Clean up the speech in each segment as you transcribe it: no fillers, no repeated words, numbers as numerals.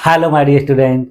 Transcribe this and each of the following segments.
Hello my dear student,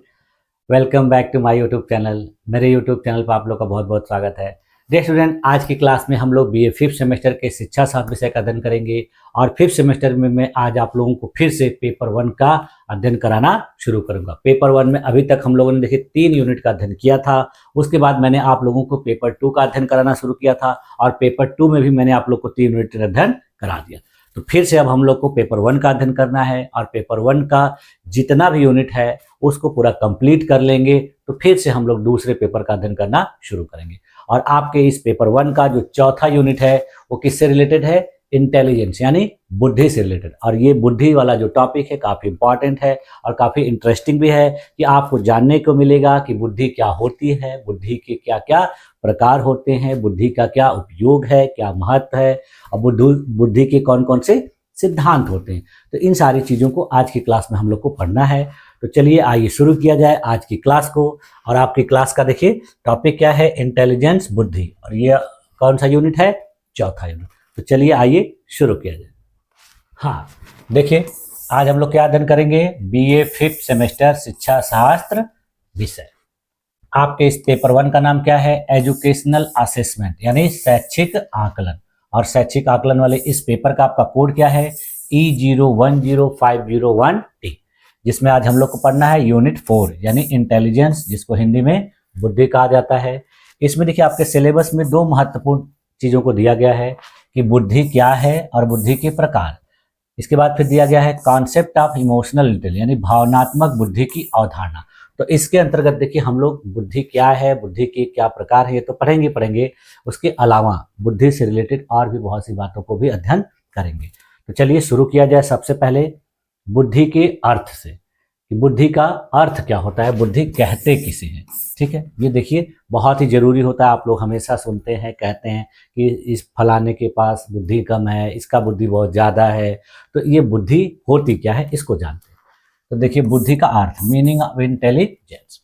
welcome back to my YouTube channel. मेरे YouTube channel पर आप लोग का बहुत बहुत स्वागत है। डियर स्टूडेंट, आज की क्लास में हम लोग बीए फिफ्थ सेमेस्टर के शिक्षा शास्त्र विषय का अध्ययन करेंगे और फिफ्थ सेमेस्टर में मैं आज आप लोगों को फिर से पेपर वन का अध्ययन कराना शुरू करूंगा। पेपर वन में अभी तक हम लोगों ने देखिए 3 यूनिट का अध्ययन किया था। उसके बाद मैंने आप लोगों को पेपर टू का अध्ययन कराना शुरू किया था और पेपर टू में भी मैंने आप लोग को 3 यूनिट का अध्ययन करा दिया। तो फिर से अब हम लोग को पेपर वन का अध्ययन करना है और पेपर वन का जितना भी यूनिट है उसको पूरा कंप्लीट कर लेंगे तो फिर से हम लोग दूसरे पेपर का अध्ययन करना शुरू करेंगे। और आपके इस पेपर वन का जो चौथा यूनिट है वो किससे रिलेटेड है? इंटेलिजेंस यानी बुद्धि से रिलेटेड। और ये बुद्धि वाला जो टॉपिक है काफ़ी इंपॉर्टेंट है और काफ़ी इंटरेस्टिंग भी है कि आपको जानने को मिलेगा कि बुद्धि क्या होती है, बुद्धि के क्या क्या प्रकार होते हैं, बुद्धि का क्या उपयोग है, क्या महत्व है और बुद्धि के कौन कौन से सिद्धांत होते हैं। तो इन सारी चीज़ों को आज की क्लास में हम लोग को पढ़ना है। तो चलिए आइए शुरू किया जाए आज की क्लास को। और आपकी क्लास का देखिए टॉपिक क्या है? इंटेलिजेंस, बुद्धि। और ये कौन सा यूनिट है? चौथा यूनिट। तो चलिए आइए शुरू किया जाए। हाँ, देखिए आज हम लोग क्या अध्ययन करेंगे? बीए फिफ्थ सेमेस्टर शिक्षा शास्त्र विषय। आपके इस पेपर वन का नाम क्या है? एजुकेशनल असेसमेंट यानी शैक्षिक आकलन। और शैक्षिक आकलन वाले इस पेपर का आपका कोड क्या है? E010501T, जिसमें आज हम लोग को पढ़ना है यूनिट 4 यानी इंटेलिजेंस, जिसको हिंदी में बुद्धि कहा जाता है। इसमें देखिए आपके सिलेबस में 2 महत्वपूर्ण चीज़ों को दिया गया है कि बुद्धि क्या है और बुद्धि के प्रकार। इसके बाद फिर दिया गया है कॉन्सेप्ट ऑफ इमोशनल इंटेलिजेंस यानी भावनात्मक बुद्धि की अवधारणा। तो इसके अंतर्गत देखिए हम लोग बुद्धि क्या है, बुद्धि के क्या प्रकार है, ये तो पढ़ेंगे। उसके अलावा बुद्धि से रिलेटेड और भी बहुत सी बातों को भी अध्ययन करेंगे। तो चलिए शुरू किया जाए। सबसे पहले बुद्धि के अर्थ से कि बुद्धि का अर्थ क्या होता है, बुद्धि कहते किसे हैं। ठीक है, ये देखिए बहुत ही जरूरी होता है। आप लोग हमेशा सुनते हैं, कहते हैं कि इस फलाने के पास बुद्धि कम है, इसका बुद्धि बहुत ज़्यादा है। तो ये बुद्धि होती क्या है इसको जानते हैं। तो देखिए बुद्धि का अर्थ, मीनिंग ऑफ इंटेलिजेंस।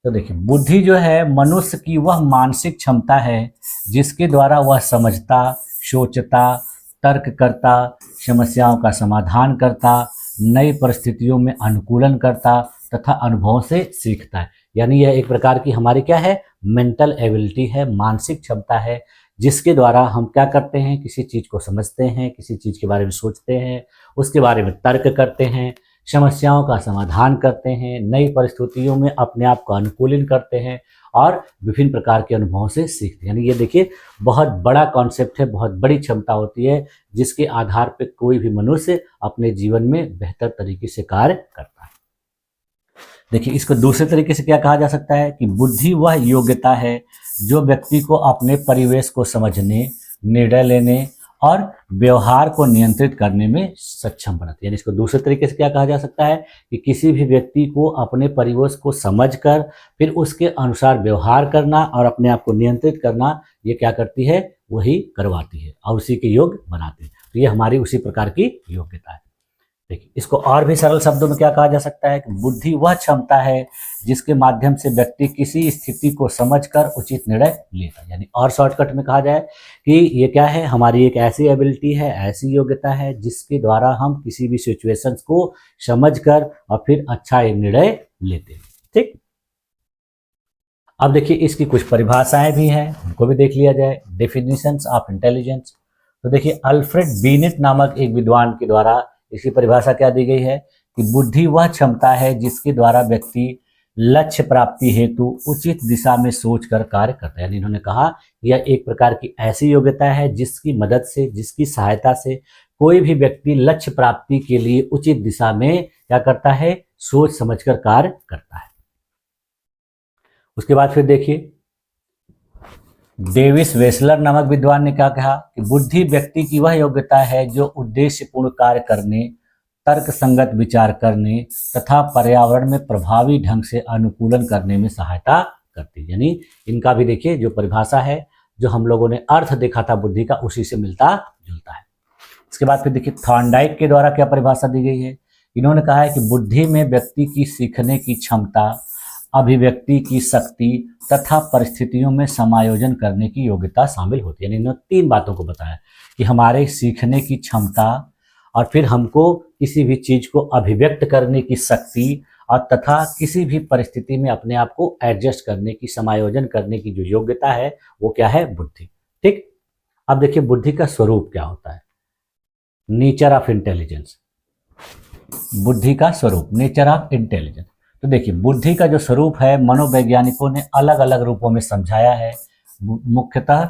तो देखिए बुद्धि जो है मनुष्य की वह मानसिक क्षमता है जिसके द्वारा वह समझता, सोचता, तर्क करता, समस्याओं का समाधान करता, नई परिस्थितियों में अनुकूलन करता तथा अनुभव से सीखता है। यानी यह एक प्रकार की हमारी क्या है? मेंटल एबिलिटी है, मानसिक क्षमता है, जिसके द्वारा हम क्या करते हैं? किसी चीज़ को समझते हैं, किसी चीज़ के बारे में सोचते हैं, उसके बारे में तर्क करते हैं, समस्याओं का समाधान करते हैं, नई परिस्थितियों में अपने आप को अनुकूलित करते हैं और विभिन्न प्रकार के अनुभवों से सीखते हैं। यानी ये देखिए बहुत बड़ा कॉन्सेप्ट है, बहुत बड़ी क्षमता होती है जिसके आधार पर कोई भी मनुष्य अपने जीवन में बेहतर तरीके से कार्य करता है। देखिए इसको दूसरे तरीके से क्या कहा जा सकता है कि बुद्धि वह योग्यता है जो व्यक्ति को अपने परिवेश को समझने, निर्णय लेने और व्यवहार को नियंत्रित करने में सक्षम बनाती है। यानी इसको दूसरे तरीके से क्या कहा जा सकता है कि किसी भी व्यक्ति को अपने परिवेश को समझकर फिर उसके अनुसार व्यवहार करना और अपने आप को नियंत्रित करना, ये क्या करती है? वही करवाती है और उसी के योग्य बनाती है। तो ये हमारी उसी प्रकार की योग्यता है। देखिए इसको और भी सरल शब्दों में क्या कहा जा सकता है कि बुद्धि वह क्षमता है जिसके माध्यम से व्यक्ति किसी स्थिति को समझकर उचित निर्णय लेता है। यानी और शॉर्टकट में कहा जाए कि ये क्या है? हमारी एक ऐसी एबिलिटी है, ऐसी योग्यता है जिसके द्वारा हम किसी भी सिचुएशंस को समझकर और फिर अच्छा एक निर्णय लेते हैं। ठीक, अब देखिए इसकी कुछ परिभाषाएं भी हैं, उनको भी देख लिया जाए। Definitions of intelligence. तो देखिए अल्फ्रेड बीनेट नामक एक विद्वान के द्वारा इसकी परिभाषा क्या दी गई है कि बुद्धि वह क्षमता है जिसके द्वारा व्यक्ति लक्ष्य प्राप्ति हेतु उचित दिशा में सोचकर कार्य करता है। यानी इन्होंने कहा यह एक प्रकार की ऐसी योग्यता है जिसकी मदद से, जिसकी सहायता से कोई भी व्यक्ति लक्ष्य प्राप्ति के लिए उचित दिशा में क्या करता है? सोच समझकर कार्य करता है। उसके बाद फिर देखिए डेविस वेसलर नामक विद्वान ने क्या कहा कि बुद्धि व्यक्ति की वह योग्यता है जो उद्देश्यपूर्ण कार्य करने, तर्क संगत विचार करने तथा पर्यावरण में प्रभावी ढंग से अनुकूलन करने में सहायता करती है। यानी इनका भी देखिए जो परिभाषा है, जो हम लोगों ने अर्थ देखा था बुद्धि का, उसी से मिलता जुलता है। इसके बाद फिर देखिए थॉर्नडाइक के द्वारा क्या परिभाषा दी गई है। इन्होंने कहा है कि बुद्धि में व्यक्ति की सीखने की क्षमता, अभिव्यक्ति की शक्ति तथा परिस्थितियों में समायोजन करने की योग्यता शामिल होती है। यानी इन्होंने 3 बातों को बताया कि हमारे सीखने की क्षमता और फिर हमको किसी भी चीज़ को अभिव्यक्त करने की शक्ति और तथा किसी भी परिस्थिति में अपने आप को एडजस्ट करने की, समायोजन करने की जो योग्यता है वो क्या है? बुद्धि। ठीक। अब देखिए बुद्धि का स्वरूप क्या होता है। नेचर ऑफ इंटेलिजेंस, बुद्धि का स्वरूप, नेचर ऑफ इंटेलिजेंस। तो देखिए बुद्धि का जो स्वरूप है मनोवैज्ञानिकों ने अलग अलग रूपों में समझाया है। मुख्यतः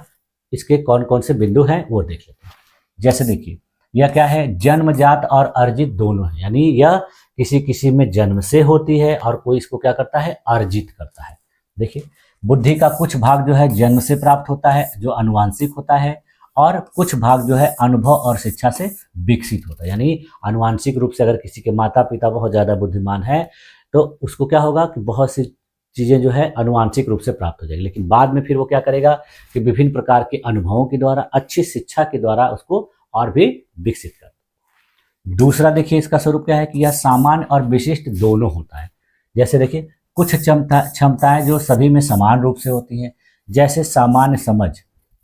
इसके कौन कौन से बिंदु हैं वो देख लेते हैं। जैसे देखिए यह क्या है? जन्मजात और अर्जित दोनों है, यानी यह किसी किसी में जन्म से होती है और कोई इसको क्या करता है? अर्जित करता है। देखिए बुद्धि का कुछ भाग जो है जन्म से प्राप्त होता है, जो अनुवांशिक होता है, और कुछ भाग जो है अनुभव और शिक्षा से विकसित होता है। यानी अनुवांशिक रूप से अगर किसी के माता पिता बहुत ज़्यादा बुद्धिमान है तो उसको क्या होगा कि बहुत सी चीज़ें जो है अनुवांशिक रूप से प्राप्त हो जाएगी, लेकिन बाद में फिर वो क्या करेगा कि विभिन्न प्रकार के अनुभवों के द्वारा, अच्छी शिक्षा के द्वारा उसको और भी विकसित कर। दूसरा देखिए इसका स्वरूप क्या है कि यह सामान्य और विशिष्ट दोनों होता है। जैसे देखिए कुछ क्षमताएं जो सभी में समान रूप से होती हैं, जैसे सामान्य समझ।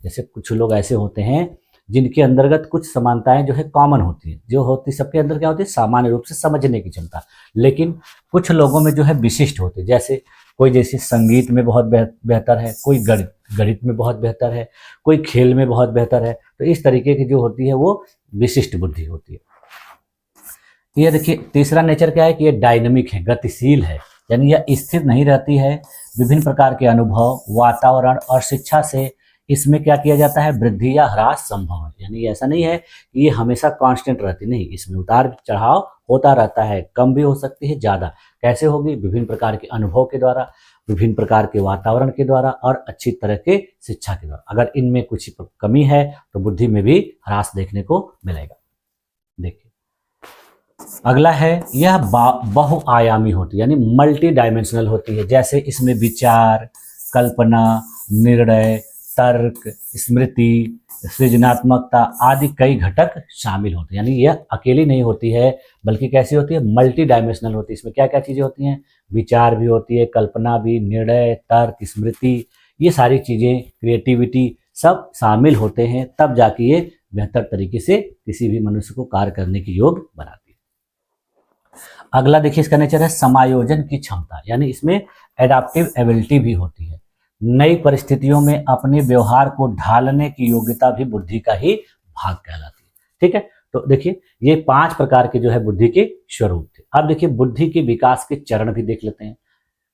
जैसे कुछ लोग ऐसे होते हैं जिनके अंतर्गत कुछ समानताएं जो है कॉमन होती है, जो होती सबके अंदर क्या होती है? सामान्य रूप से समझने की क्षमता। लेकिन कुछ लोगों में जो है विशिष्ट होती है, जैसे कोई जैसे संगीत में बहुत बेहतर है, कोई गणित में बहुत बेहतर है, कोई खेल में बहुत बेहतर है। तो इस तरीके की जो होती है वो विशिष्ट बुद्धि होती है। ये देखिए तीसरा नेचर क्या है कि ये डायनामिक है, गतिशील है, यानी यह स्थिर नहीं रहती है। विभिन्न प्रकार के अनुभव, वातावरण और शिक्षा से इसमें क्या किया जाता है? वृद्धि या ह्रास संभव है। यानी ऐसा नहीं है कि ये हमेशा कांस्टेंट रहती, नहीं, इसमें उतार चढ़ाव होता रहता है, कम भी हो सकती है, ज़्यादा। कैसे होगी? विभिन्न प्रकार के अनुभव के द्वारा, विभिन्न प्रकार के वातावरण के द्वारा और अच्छी तरह के शिक्षा के द्वारा। अगर इनमें कुछ कमी है तो बुद्धि में भी ह्रास देखने को मिलेगा। देखिए अगला है, यह बहुआयामी होती है, यानी मल्टी डायमेंशनल होती है। जैसे इसमें विचार, कल्पना, निर्णय, तर्क, स्मृति, सृजनात्मकता आदि कई घटक शामिल होते हैं। यानी यह अकेली नहीं होती है, बल्कि कैसी होती है? मल्टी डायमेंशनल होती है। इसमें क्या क्या चीज़ें होती हैं? विचार भी होती है, कल्पना भी, निर्णय, तर्क, स्मृति, ये सारी चीज़ें, क्रिएटिविटी सब शामिल होते हैं, तब जाके ये बेहतर तरीके से किसी भी मनुष्य को कार्य करने की योग बनाती है। अगला देखिए इसका नेचर है समायोजन की क्षमता, यानी इसमें एडाप्टिव एबिलिटी भी होती है। नई परिस्थितियों में अपने व्यवहार को ढालने की योग्यता भी बुद्धि का ही भाग कहलाती है। ठीक है, तो देखिए ये 5 प्रकार के जो है बुद्धि के स्वरूप थे। अब देखिए बुद्धि के विकास के चरण भी देख लेते हैं।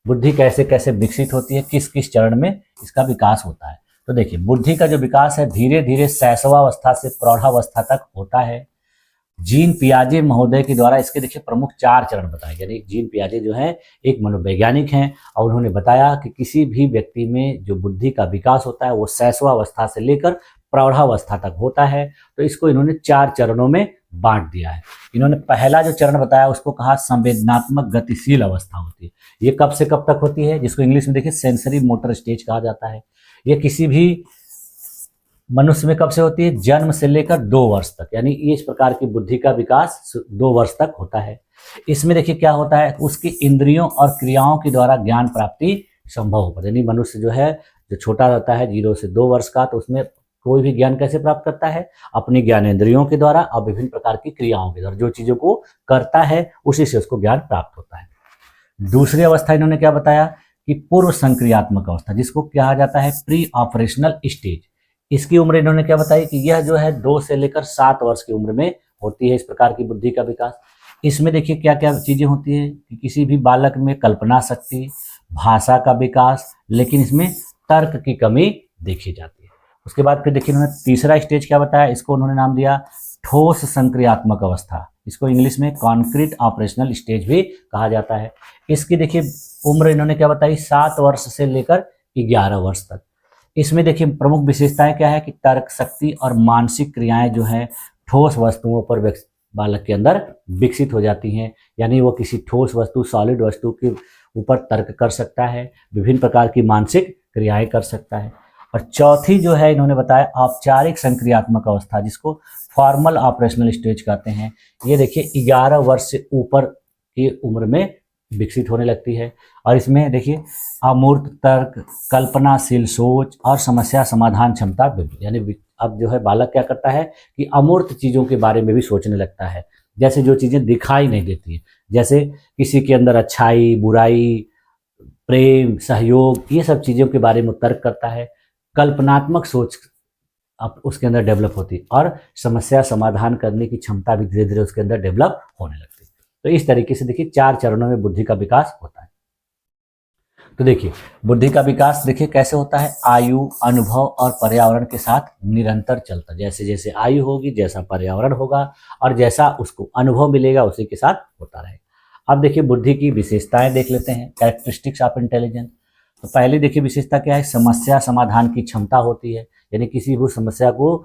बुद्धि कैसे कैसे विकसित होती है, किस किस चरण में इसका विकास होता है। तो देखिए बुद्धि का जो विकास है धीरे धीरे शैशवावस्था से प्रौढ़ावस्था तक होता है। जीन पियाजे महोदय के द्वारा इसके देखिए प्रमुख 4 चरण बताए गए। जीन पियाजे जो है एक मनोवैज्ञानिक हैं और उन्होंने बताया कि किसी भी व्यक्ति में जो बुद्धि का विकास होता है वो शैशवावस्था से लेकर प्रौढ़ावस्था तक होता है। तो इसको इन्होंने 4 चरणों में बांट दिया है। इन्होंने पहला जो चरण बताया उसको कहा संवेदनात्मक गतिशील अवस्था होती है। ये कब से कब तक होती है? जिसको इंग्लिश में देखिए सेंसरी मोटर स्टेज कहा जाता है। ये किसी भी मनुष्य में कब से होती है? जन्म से लेकर 2 वर्ष तक, यानी इस प्रकार की बुद्धि का विकास 2 वर्ष तक होता है। इसमें देखिए क्या होता है, उसकी इंद्रियों और क्रियाओं के द्वारा ज्ञान प्राप्ति संभव हो पाती है। यानी मनुष्य जो है जो छोटा रहता है 0 से 2 वर्ष का, तो उसमें कोई भी ज्ञान कैसे प्राप्त करता है? अपनी ज्ञानेंद्रियों के द्वारा और विभिन्न प्रकार की क्रियाओं के द्वारा। जो चीजों को करता है उसी से उसको ज्ञान प्राप्त होता है। दूसरी अवस्था इन्होंने क्या बताया कि पूर्व संक्रियात्मक अवस्था, जिसको कहा जाता है प्री ऑपरेशनल स्टेज। इसकी उम्र इन्होंने क्या बताई कि यह जो है 2 से लेकर 7 वर्ष की उम्र में होती है इस प्रकार की बुद्धि का विकास। इसमें देखिए क्या क्या चीजें होती हैं कि किसी भी बालक में कल्पना शक्ति, भाषा का विकास, लेकिन इसमें तर्क की कमी देखी जाती है। उसके बाद फिर देखिए उन्होंने तीसरा स्टेज क्या बताया, इसको उन्होंने नाम दिया ठोस संक्रियात्मक अवस्था। इसको इंग्लिश में कॉन्क्रीट ऑपरेशनल स्टेज भी कहा जाता है। इसकी देखिए उम्र इन्होंने क्या बताई, 7 वर्ष से लेकर 11 वर्ष तक। इसमें देखिए प्रमुख विशेषताएं क्या है कि तर्क शक्ति और मानसिक क्रियाएं जो है ठोस वस्तुओं पर बालक के अंदर विकसित हो जाती हैं। यानी वो किसी ठोस वस्तु, सॉलिड वस्तु के ऊपर तर्क कर सकता है, विभिन्न प्रकार की मानसिक क्रियाएं कर सकता है। और चौथी जो है इन्होंने बताया औपचारिक संक्रियात्मक अवस्था, जिसको फॉर्मल ऑपरेशनल स्टेज कहते हैं। ये देखिए 11 वर्ष से ऊपर की उम्र में विकसित होने लगती है। और इसमें देखिए अमूर्त तर्क, कल्पनाशील सोच और समस्या समाधान क्षमता, यानी अब जो है बालक क्या करता है कि अमूर्त चीज़ों के बारे में भी सोचने लगता है। जैसे जो चीजें दिखाई नहीं देती है, जैसे किसी के अंदर अच्छाई, बुराई, प्रेम, सहयोग, ये सब चीजों के बारे में तर्क करता है। कल्पनात्मक सोच अब उसके अंदर डेवलप होती है और समस्या समाधान करने की क्षमता भी धीरे धीरे उसके अंदर डेवलप होने लगती है। तो इस तरीके से देखिए 4 चरणों में बुद्धि का विकास होता है। तो देखिए बुद्धि का विकास देखिए कैसे होता है, आयु, अनुभव और पर्यावरण के साथ निरंतर चलता है। जैसे जैसे आयु होगी, जैसा पर्यावरण होगा और जैसा उसको अनुभव मिलेगा उसी के साथ होता रहेगा। अब देखिए बुद्धि की विशेषताएं देख लेते हैं, कैरेक्टरिस्टिक्स ऑफ इंटेलिजेंस। तो पहले देखिए विशेषता क्या है, समस्या समाधान की क्षमता होती है, यानी किसी भी समस्या को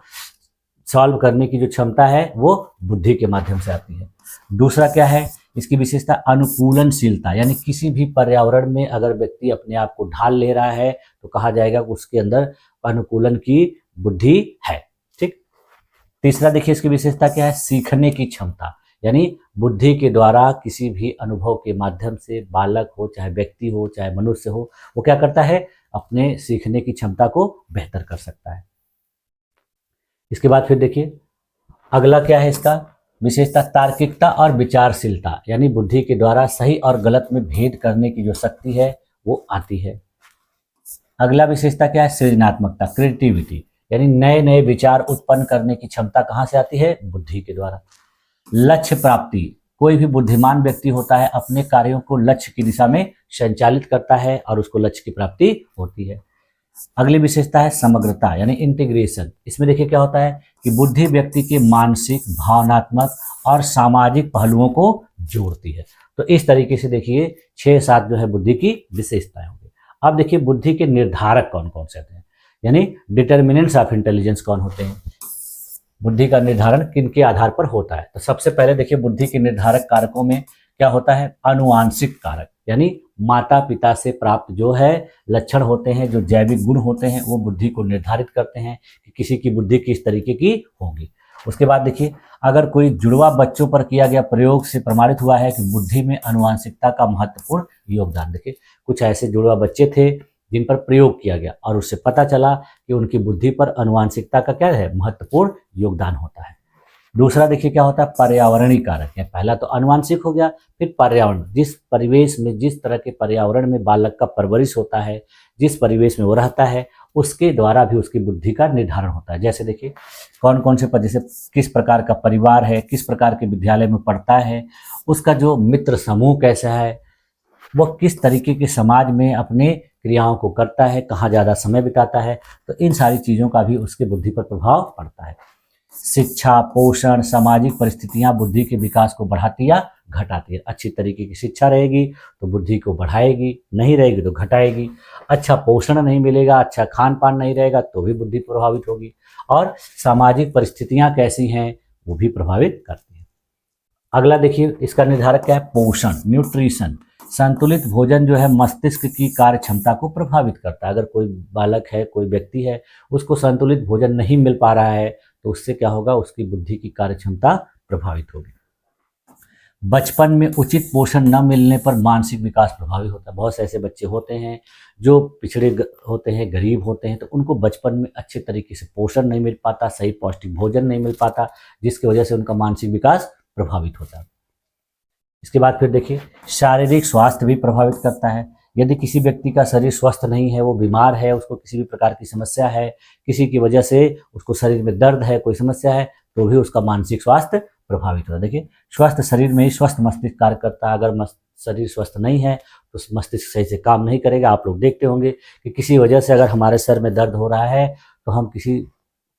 सॉल्व करने की जो क्षमता है वो बुद्धि के माध्यम से आती है। दूसरा क्या है इसकी विशेषता, अनुकूलनशीलता, यानी किसी भी पर्यावरण में अगर व्यक्ति अपने आप को ढाल ले रहा है तो कहा जाएगा कि उसके अंदर अनुकूलन की बुद्धि है। ठीक। तीसरा देखिए इसकी विशेषता क्या है, सीखने की क्षमता, यानी बुद्धि के द्वारा किसी भी अनुभव के माध्यम से बालक हो, चाहे व्यक्ति हो, चाहे मनुष्य हो, वो क्या करता है, अपने सीखने की क्षमता को बेहतर कर सकता है। इसके बाद फिर देखिए अगला क्या है इसका विशेषता, तार्किकता और विचारशीलता, यानी बुद्धि के द्वारा सही और गलत में भेद करने की जो शक्ति है वो आती है। अगला विशेषता क्या है, सृजनात्मकता, क्रिएटिविटी, यानी नए नए विचार उत्पन्न करने की क्षमता कहाँ से आती है, बुद्धि के द्वारा। लक्ष्य प्राप्ति, कोई भी बुद्धिमान व्यक्ति होता है अपने कार्यों को लक्ष्य की दिशा में संचालित करता है और उसको लक्ष्य की प्राप्ति होती है। अगली विशेषता है समग्रता, यानी इंटीग्रेशन। इसमें देखिए क्या होता है कि बुद्धि व्यक्ति के मानसिक, भावनात्मक और सामाजिक पहलुओं को जोड़ती है। तो इस तरीके से देखिए 6-7 जो है बुद्धि की विशेषताएं होंगी। अब देखिए बुद्धि के निर्धारक कौन कौन से होते हैं, यानी डिटर्मिनेंट्स ऑफ इंटेलिजेंस कौन होते हैं, बुद्धि का निर्धारण किन के आधार पर होता है। तो सबसे पहले देखिए बुद्धि के निर्धारक कारकों में क्या होता है, अनुवांशिक कारक, यानी माता पिता से प्राप्त जो है लक्षण होते हैं, जो जैविक गुण होते हैं, वो बुद्धि को निर्धारित करते हैं कि किसी की बुद्धि किस तरीके की होगी। उसके बाद देखिए अगर कोई जुड़वा बच्चों पर किया गया प्रयोग से प्रमाणित हुआ है कि बुद्धि में अनुवांशिकता का महत्वपूर्ण योगदान, देखिए कुछ ऐसे जुड़वा बच्चे थे जिन पर प्रयोग किया गया और उससे पता चला कि उनकी बुद्धि पर अनुवांशिकता का क्या है, महत्वपूर्ण योगदान होता है। दूसरा देखिए क्या होता है, पर्यावरणीय कारक है। पहला तो अनुवांशिक हो गया, फिर पर्यावरण, जिस परिवेश में, जिस तरह के पर्यावरण में बालक का परवरिश होता है, जिस परिवेश में वो रहता है, उसके द्वारा भी उसकी बुद्धि का निर्धारण होता है। जैसे देखिए कौन कौन से जैसे किस प्रकार का परिवार है, किस प्रकार के विद्यालय में पढ़ता है, उसका जो मित्र समूह कैसा है, वह किस तरीके के समाज में अपने क्रियाओं को करता है, कहाँ ज़्यादा समय बिताता है, तो इन सारी चीज़ों का भी उसके बुद्धि पर प्रभाव पड़ता है। शिक्षा, पोषण, सामाजिक परिस्थितियां बुद्धि के विकास को बढ़ाती या घटाती है। अच्छी तरीके की शिक्षा रहेगी तो बुद्धि को बढ़ाएगी, नहीं रहेगी तो घटाएगी। अच्छा पोषण नहीं मिलेगा, अच्छा खान पान नहीं रहेगा तो भी बुद्धि प्रभावित होगी। और सामाजिक परिस्थितियां कैसी हैं वो भी प्रभावित करती है। अगला देखिए इसका निर्धारक क्या है, पोषण, न्यूट्रिशन। संतुलित भोजन जो है मस्तिष्क की कार्य क्षमता को प्रभावित करता है। अगर कोई बालक है, कोई व्यक्ति है, उसको संतुलित भोजन नहीं मिल पा रहा है तो उससे क्या होगा, उसकी बुद्धि की कार्य क्षमता प्रभावित होगी। बचपन में उचित पोषण न मिलने पर मानसिक विकास प्रभावित होता है। बहुत से ऐसे बच्चे होते हैं जो पिछड़े होते हैं, गरीब होते हैं, तो उनको बचपन में अच्छे तरीके से पोषण नहीं मिल पाता, सही पौष्टिक भोजन नहीं मिल पाता, जिसकी वजह से उनका मानसिक विकास प्रभावित होता है। इसके बाद फिर देखिए शारीरिक स्वास्थ्य भी प्रभावित करता है। यदि किसी व्यक्ति का शरीर स्वस्थ नहीं है, वो बीमार है, उसको किसी भी प्रकार की समस्या है, किसी की वजह से उसको शरीर में दर्द है, कोई समस्या है, तो भी उसका मानसिक स्वास्थ्य प्रभावित होता है। देखिए स्वस्थ शरीर में ही स्वस्थ मस्तिष्क कार्य करता है। अगर शरीर स्वस्थ नहीं है तो मस्तिष्क सही से काम नहीं करेगा। आप लोग देखते होंगे कि किसी वजह से अगर हमारे सर में दर्द हो रहा है तो हम किसी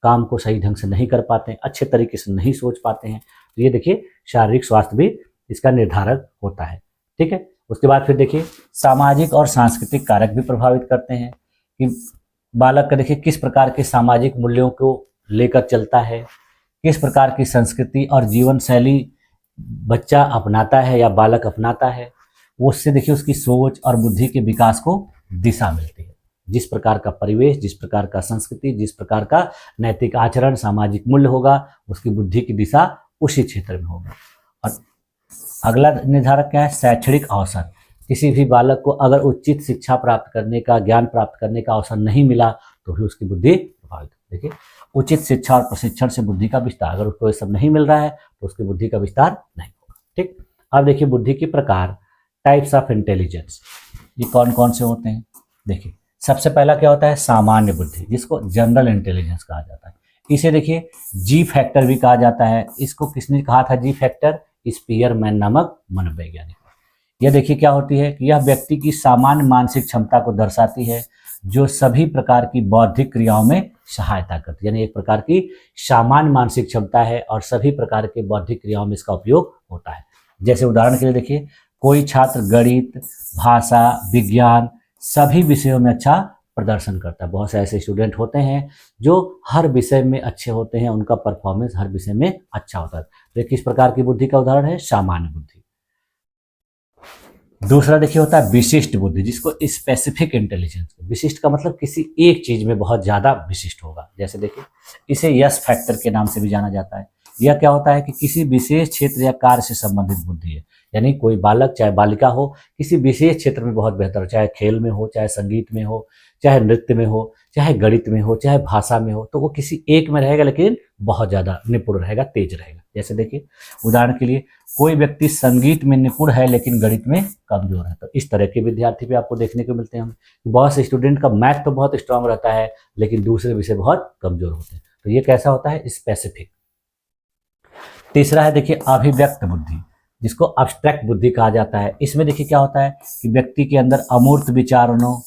काम को सही ढंग से नहीं कर पाते हैं, अच्छे तरीके से नहीं सोच पाते हैं। तो ये देखिए शारीरिक स्वास्थ्य भी इसका निर्धारक होता है। ठीक है। उसके बाद फिर देखिए सामाजिक और सांस्कृतिक कारक भी प्रभावित करते हैं कि बालक का देखिए किस प्रकार के सामाजिक मूल्यों को लेकर चलता है, किस प्रकार की संस्कृति और जीवन शैली बच्चा अपनाता है या बालक अपनाता है, वो उससे देखिए उसकी सोच और बुद्धि के विकास को दिशा मिलती है। जिस प्रकार का परिवेश, जिस प्रकार का संस्कृति, जिस प्रकार का नैतिक आचरण, सामाजिक मूल्य होगा, उसकी बुद्धि की दिशा उसी क्षेत्र में होगा। और अगला निर्धारक क्या है, शैक्षणिक अवसर। किसी भी बालक को अगर उचित शिक्षा प्राप्त करने का, ज्ञान प्राप्त करने का अवसर नहीं मिला तो भी उसकी बुद्धि प्रभावित। देखिए उचित शिक्षा और प्रशिक्षण से बुद्धि का विस्तार, अगर उसको ये सब नहीं मिल रहा है तो उसकी बुद्धि का विस्तार नहीं होगा। ठीक, अब देखिए बुद्धि के प्रकार, टाइप्स ऑफ इंटेलिजेंस, ये कौन कौन से होते हैं। देखिए सबसे पहला क्या होता है, सामान्य बुद्धि, जिसको जनरल इंटेलिजेंस कहा जाता है। इसे देखिए जी फैक्टर भी कहा जाता है। इसको किसने कहा था जी फैक्टर, स्पीयरमैन नामक मनोवैज्ञानिक। यह देखिए क्या होती है कि यह व्यक्ति की सामान्य मानसिक क्षमता को दर्शाती है जो सभी प्रकार की बौद्धिक क्रियाओं में सहायता करती है। यानी एक प्रकार की सामान्य मानसिक क्षमता है और सभी प्रकार के बौद्धिक क्रियाओं में इसका उपयोग होता है। जैसे उदाहरण के लिए देखिए, कोई छात्र गणित, भाषा, विज्ञान सभी विषयों में अच्छा प्रदर्शन करता है। बहुत से ऐसे स्टूडेंट होते हैं जो हर विषय में अच्छे होते हैं, उनका परफॉर्मेंस हर विषय में अच्छा होता है। तो किस प्रकार की बुद्धि का उदाहरण है, सामान्य बुद्धि। दूसरा देखिए होता है विशिष्ट बुद्धि, जिसको स्पेसिफिक इंटेलिजेंस, विशिष्ट का मतलब किसी एक चीज में बहुत ज्यादा विशिष्ट होगा। जैसे देखिए इसे यस फैक्टर के नाम से भी जाना जाता है। यह क्या होता है कि किसी विशेष क्षेत्र या कार्य से संबंधित बुद्धि है। यानी कोई बालक चाहे बालिका हो, किसी विशेष क्षेत्र में बहुत बेहतर हो, चाहे खेल में हो, चाहे संगीत में हो, चाहे नृत्य में हो, चाहे गणित में हो, चाहे भाषा में हो, तो वो किसी एक में रहेगा लेकिन बहुत ज्यादा निपुण रहेगा, तेज रहेगा। जैसे देखिए उदाहरण के लिए, कोई व्यक्ति संगीत में निपुण है लेकिन गणित में कमजोर है। तो इस तरह के विद्यार्थी भी आपको देखने को मिलते हैं हमें। बहुत से स्टूडेंट का मैथ तो बहुत स्ट्रांग रहता है लेकिन दूसरे विषय बहुत कमजोर होते हैं। तो ये कैसा होता है, स्पेसिफिक। तीसरा है देखिए अभिव्यक्त बुद्धि, जिसको अब्स्ट्रैक्ट बुद्धि कहा जाता है। इसमें देखिए क्या होता है कि व्यक्ति के अंदर अमूर्त विचारों,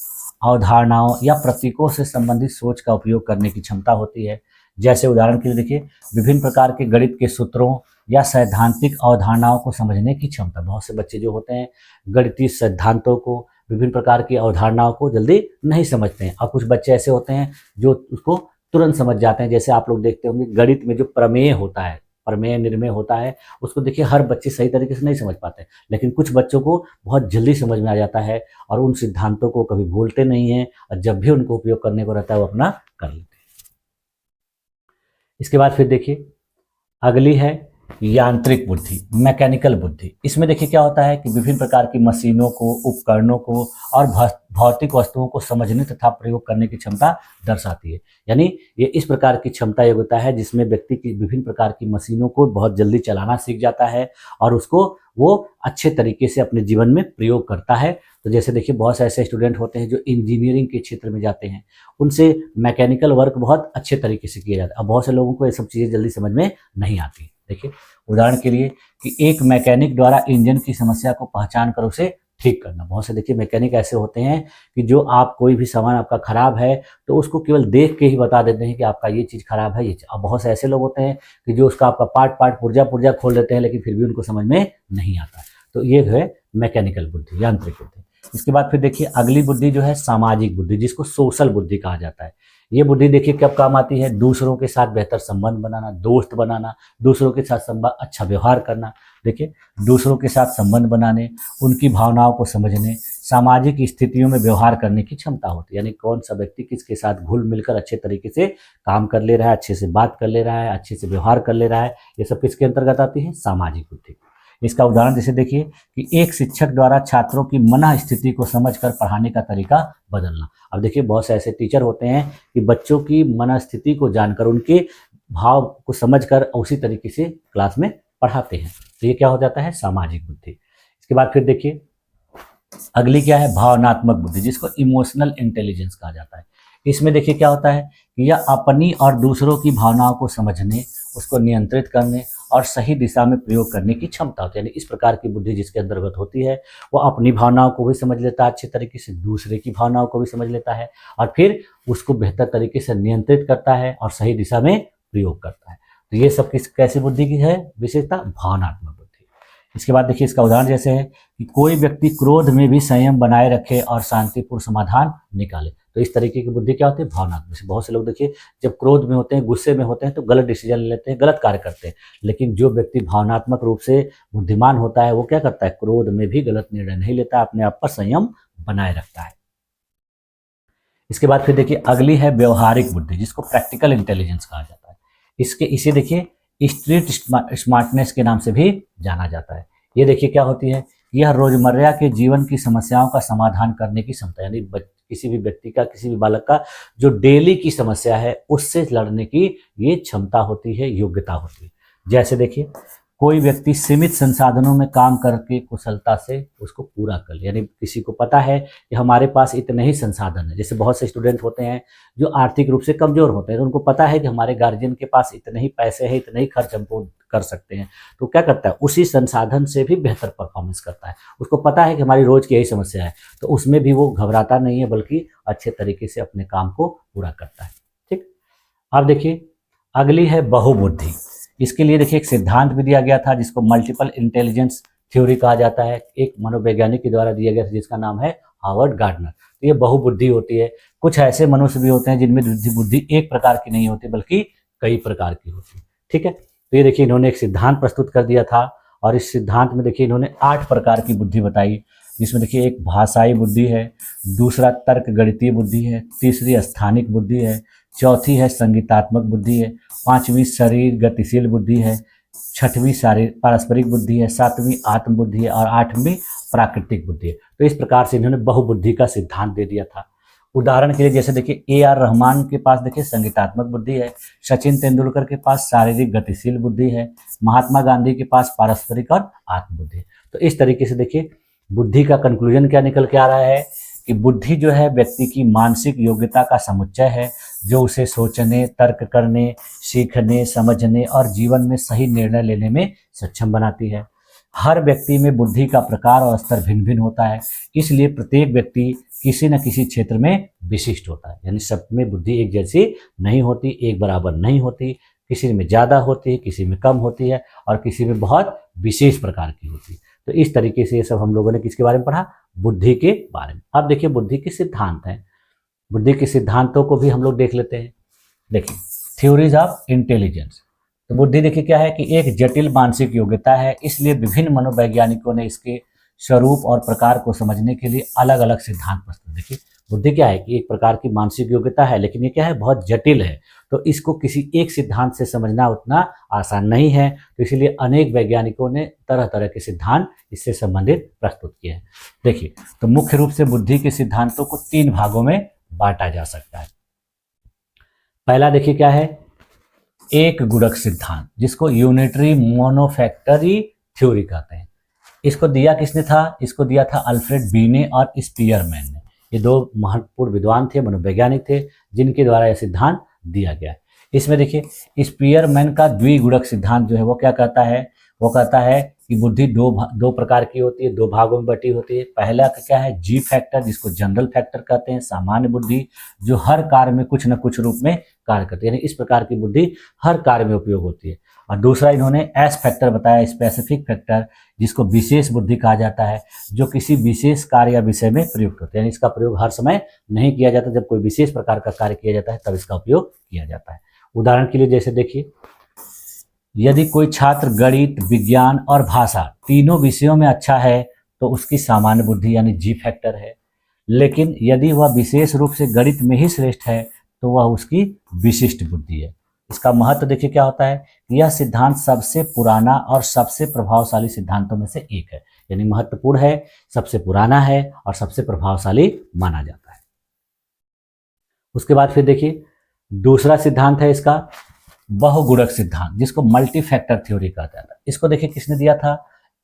अवधारणाओं या प्रतीकों से संबंधित सोच का उपयोग करने की क्षमता होती है। जैसे उदाहरण के लिए देखिए, विभिन्न प्रकार के गणित के सूत्रों या सैद्धांतिक अवधारणाओं को समझने की क्षमता। बहुत से बच्चे जो होते हैं गणितीय सिद्धांतों को, विभिन्न प्रकार की अवधारणाओं को जल्दी नहीं समझते हैं, और कुछ बच्चे ऐसे होते हैं जो उसको तुरंत समझ जाते हैं। जैसे आप लोग देखते होंगे गणित में जो प्रमेय होता है, प्रमेय निर्मेय होता है, उसको देखिए हर बच्चे सही तरीके से नहीं समझ पाते, लेकिन कुछ बच्चों को बहुत जल्दी समझ में आ जाता है और उन सिद्धांतों को कभी भूलते नहीं हैं, और जब भी उनको उपयोग करने को रहता है वो अपना कर लेते हैं। इसके बाद फिर देखिए अगली है यांत्रिक बुद्धि, मैकेनिकल बुद्धि। इसमें देखिए क्या होता है कि विभिन्न प्रकार की मशीनों को, उपकरणों को और भौतिक वस्तुओं को समझने तथा प्रयोग करने की क्षमता दर्शाती है। यानी ये इस प्रकार की क्षमता योग्यता है जिसमें व्यक्ति की विभिन्न प्रकार की मशीनों को बहुत जल्दी चलाना सीख जाता है और उसको वो अच्छे तरीके से अपने जीवन में प्रयोग करता है। तो जैसे देखिए बहुत से ऐसे स्टूडेंट होते हैं जो इंजीनियरिंग के क्षेत्र में जाते हैं, उनसे मैकेनिकल वर्क बहुत अच्छे तरीके से किया जाता है। अब बहुत से लोगों को ये सब चीज़ें जल्दी समझ में नहीं आती। देखिए उदाहरण के लिए कि एक मैकेनिक द्वारा इंजन की समस्या को पहचान कर उसे ठीक करना। बहुत से देखिए मैकेनिक ऐसे होते हैं कि जो आप कोई भी सामान आपका खराब है तो उसको केवल देख के ही बता देते हैं कि आपका ये चीज़ खराब है, ये चीज़। अब बहुत से ऐसे लोग होते हैं कि जो उसका आपका पार्ट पार्ट पुर्जा पुर्जा खोल देते हैं लेकिन फिर भी उनको समझ में नहीं आता। तो ये है मैकेनिकल बुद्धि, यांत्रिक बुद्धि। इसके बाद फिर देखिए अगली बुद्धि जो है सामाजिक बुद्धि, जिसको सोशल बुद्धि कहा जाता है। ये बुद्धि देखिए कब काम आती है, दूसरों के साथ बेहतर संबंध बनाना, दोस्त बनाना, दूसरों के साथ अच्छा व्यवहार करना। देखिए दूसरों के साथ संबंध बनाने, उनकी भावनाओं को समझने, सामाजिक स्थितियों में व्यवहार करने की क्षमता होती है। यानी कौन सा व्यक्ति किसके साथ घुल मिलकर अच्छे तरीके से काम कर ले रहा है, अच्छे से बात कर ले रहा है, अच्छे से व्यवहार कर ले रहा है, ये सब किसके अंतर्गत आती है, सामाजिक बुद्धि। इसका उदाहरण जैसे देखिए कि एक शिक्षक द्वारा छात्रों की मन स्थिति को समझकर पढ़ाने का तरीका बदलना। अब देखिए बहुत से ऐसे टीचर होते हैं कि बच्चों की मन स्थिति को जानकर, उनके भाव को समझकर उसी तरीके से क्लास में पढ़ाते हैं। तो ये क्या हो जाता है, सामाजिक बुद्धि। इसके बाद फिर देखिए अगली क्या है, भावनात्मक बुद्धि, जिसको इमोशनल इंटेलिजेंस कहा जाता है। इसमें देखिए क्या होता है कि यह अपनी और दूसरों की भावनाओं को समझने, उसको नियंत्रित करने और सही दिशा में प्रयोग करने की क्षमता होती है। यानी इस प्रकार की बुद्धि जिसके अंतर्गत होती है वो अपनी भावनाओं को भी समझ लेता है अच्छे तरीके से, दूसरे की भावनाओं को भी समझ लेता है और फिर उसको बेहतर तरीके से नियंत्रित करता है और सही दिशा में प्रयोग करता है। तो ये सब कैसी बुद्धि की है विशेषता, भावनात्मक बुद्धि। इसके बाद देखिए इसका उदाहरण जैसे है कि कोई व्यक्ति क्रोध में भी संयम बनाए रखे और शांतिपूर्ण समाधान निकाले। तो इस तरीके की बुद्धि क्या होती है, भावनात्मक। बहुत से लोग देखिए जब क्रोध में होते हैं, गुस्से में होते हैं तो गलत डिसीजन ले लेते हैं, गलत कार्य करते हैं। लेकिन जो व्यक्ति भावनात्मक रूप से बुद्धिमान होता है वो क्या करता है, क्रोध में भी गलत निर्णय नहीं लेता, अपने आप पर संयम बनाए रखता है। इसके बाद फिर देखिए अगली है व्यवहारिक बुद्धि, जिसको प्रैक्टिकल इंटेलिजेंस कहा जाता है। इसे देखिए स्ट्रीट स्मार्टनेस के नाम से भी जाना जाता है। ये देखिए क्या होती है, यह रोजमर्रा के जीवन की समस्याओं का समाधान करने की क्षमता। यानी किसी भी व्यक्ति का, किसी भी बालक का जो डेली की समस्या है उससे लड़ने की ये क्षमता होती है, योग्यता होती है। जैसे देखिए, कोई व्यक्ति सीमित संसाधनों में काम करके कुशलता से उसको पूरा कर ले, यानी किसी को पता है कि हमारे पास इतने ही संसाधन है। जैसे बहुत से स्टूडेंट होते हैं जो आर्थिक रूप से कमजोर होते हैं, तो उनको पता है कि हमारे गार्जियन के पास इतने ही पैसे हैं, इतने ही खर्च हमको कर सकते हैं, तो क्या करता है, उसी संसाधन से भी बेहतर परफॉर्मेंस करता है। उसको पता है कि हमारी रोज की यही समस्या है, तो उसमें भी वो घबराता नहीं है, बल्कि अच्छे तरीके से अपने काम को पूरा करता है। ठीक। अब देखिए, अगली है बहुबुद्धि। इसके लिए देखिए एक सिद्धांत भी दिया गया था जिसको मल्टीपल इंटेलिजेंस थ्योरी कहा जाता है, एक मनोवैज्ञानिक के द्वारा दिया गया था जिसका नाम है हावर्ड गार्डनर। तो ये बहुबुद्धि होती है। कुछ ऐसे मनुष्य भी होते हैं जिनमें बुद्धि एक प्रकार की नहीं होती बल्कि कई प्रकार की होती है। ठीक है, तो ये देखिए इन्होंने एक सिद्धांत प्रस्तुत कर दिया था, और इस सिद्धांत में देखिए इन्होंने 8 प्रकार की बुद्धि बताई, जिसमें देखिए एक भाषाई बुद्धि है, दूसरा तर्क गणितीय बुद्धि है, तीसरी स्थानिक बुद्धि है, चौथी है संगीतात्मक बुद्धि है, पांचवी शरीर गतिशील बुद्धि है, छठवीं शारीरिक पारस्परिक बुद्धि है, सातवीं आत्म बुद्धि है, और आठवीं प्राकृतिक बुद्धि है। तो इस प्रकार से इन्होंने बहुबुद्धि का सिद्धांत दे दिया था। उदाहरण के लिए जैसे देखिए AR रहमान के पास देखिए संगीतात्मक बुद्धि है, सचिन तेंदुलकर के पास शारीरिक गतिशील बुद्धि है, महात्मा गांधी के पास पारस्परिक और आत्म बुद्धि है। तो इस तरीके से देखिए बुद्धि का कंक्लूजन क्या निकल के आ रहा है कि बुद्धि जो है व्यक्ति की मानसिक योग्यता का समुच्चय है, जो उसे सोचने, तर्क करने, सीखने, समझने और जीवन में सही निर्णय लेने में सक्षम बनाती है। हर व्यक्ति में बुद्धि का प्रकार और स्तर भिन्न भिन्न होता है, इसलिए प्रत्येक व्यक्ति किसी न किसी क्षेत्र में विशिष्ट होता है। यानी सब में बुद्धि एक जैसी नहीं होती, एक बराबर नहीं होती, किसी में ज़्यादा होती है, किसी में कम होती है, और किसी में बहुत विशेष प्रकार की होती है। तो इस तरीके से ये सब हम लोगों ने किसके बारे में पढ़ा, बुद्धि के बारे में। अब देखिए बुद्धि के सिद्धांत हैं, बुद्धि के सिद्धांतों को भी हम लोग देख लेते हैं। देखिए थ्योरीज ऑफ इंटेलिजेंस। तो बुद्धि देखिए क्या है कि एक जटिल मानसिक योग्यता है, इसलिए विभिन्न मनोवैज्ञानिकों ने इसके स्वरूप और प्रकार को समझने के लिए अलग अलग सिद्धांत प्रस्तुत। देखिए बुद्धि क्या है कि एक प्रकार की मानसिक योग्यता है, लेकिन ये क्या है, बहुत जटिल है, तो इसको किसी एक सिद्धांत से समझना उतना आसान नहीं है। तो इसीलिए अनेक वैज्ञानिकों ने तरह तरह के सिद्धांत इससे संबंधित प्रस्तुत किए हैं। देखिए तो मुख्य रूप से बुद्धि के सिद्धांतों को 3 भागों में बांटा जा सकता है। पहला देखिए क्या है, एक गुणक सिद्धांत, जिसको यूनिटरी मोनोफैक्टरी थ्योरी कहते हैं। इसको दिया किसने था, इसको दिया था अल्फ्रेड बीने और स्पीयरमैन ने। ये 2 महत्वपूर्ण विद्वान थे, मनोवैज्ञानिक थे, जिनके द्वारा यह सिद्धांत दिया गया है। इसमें देखिए स्पीयरमैन का द्विगुणक सिद्धांत जो है वो क्या कहता है, वो कहता है कि बुद्धि दो प्रकार की होती है, 2 भागों में बटी होती है। पहला क्या है, जी फैक्टर, जिसको जनरल फैक्टर कहते हैं, सामान्य बुद्धि, जो हर कार्य में कुछ न कुछ रूप में कार्य करती है, यानी इस प्रकार की बुद्धि हर कार्य में उपयोग होती है। और दूसरा इन्होंने एस फैक्टर बताया, स्पेसिफिक फैक्टर, जिसको विशेष बुद्धि कहा जाता है, जो किसी विशेष कार्य या विषय में प्रयुक्त होते हैं, यानी इसका प्रयोग हर समय नहीं किया जाता, जब कोई विशेष प्रकार का कार्य किया जाता है तब इसका उपयोग किया जाता है। उदाहरण के लिए जैसे देखिए, यदि कोई छात्र गणित, विज्ञान और भाषा तीनों विषयों में अच्छा है तो उसकी सामान्य बुद्धि यानी जी फैक्टर है, लेकिन यदि वह विशेष रूप से गणित में ही श्रेष्ठ है तो वह उसकी विशिष्ट बुद्धि है। इसका महत्व देखिए क्या होता है, यह सिद्धांत सबसे पुराना और सबसे प्रभावशाली सिद्धांतों में से एक है, यानी महत्वपूर्ण है, सबसे पुराना है और सबसे प्रभावशाली माना जाता है। उसके बाद फिर देखिए दूसरा सिद्धांत है इसका बहुगुणक सिद्धांत, जिसको मल्टी फैक्टर थ्योरी कहा जाता है। इसको देखिए किसने दिया था,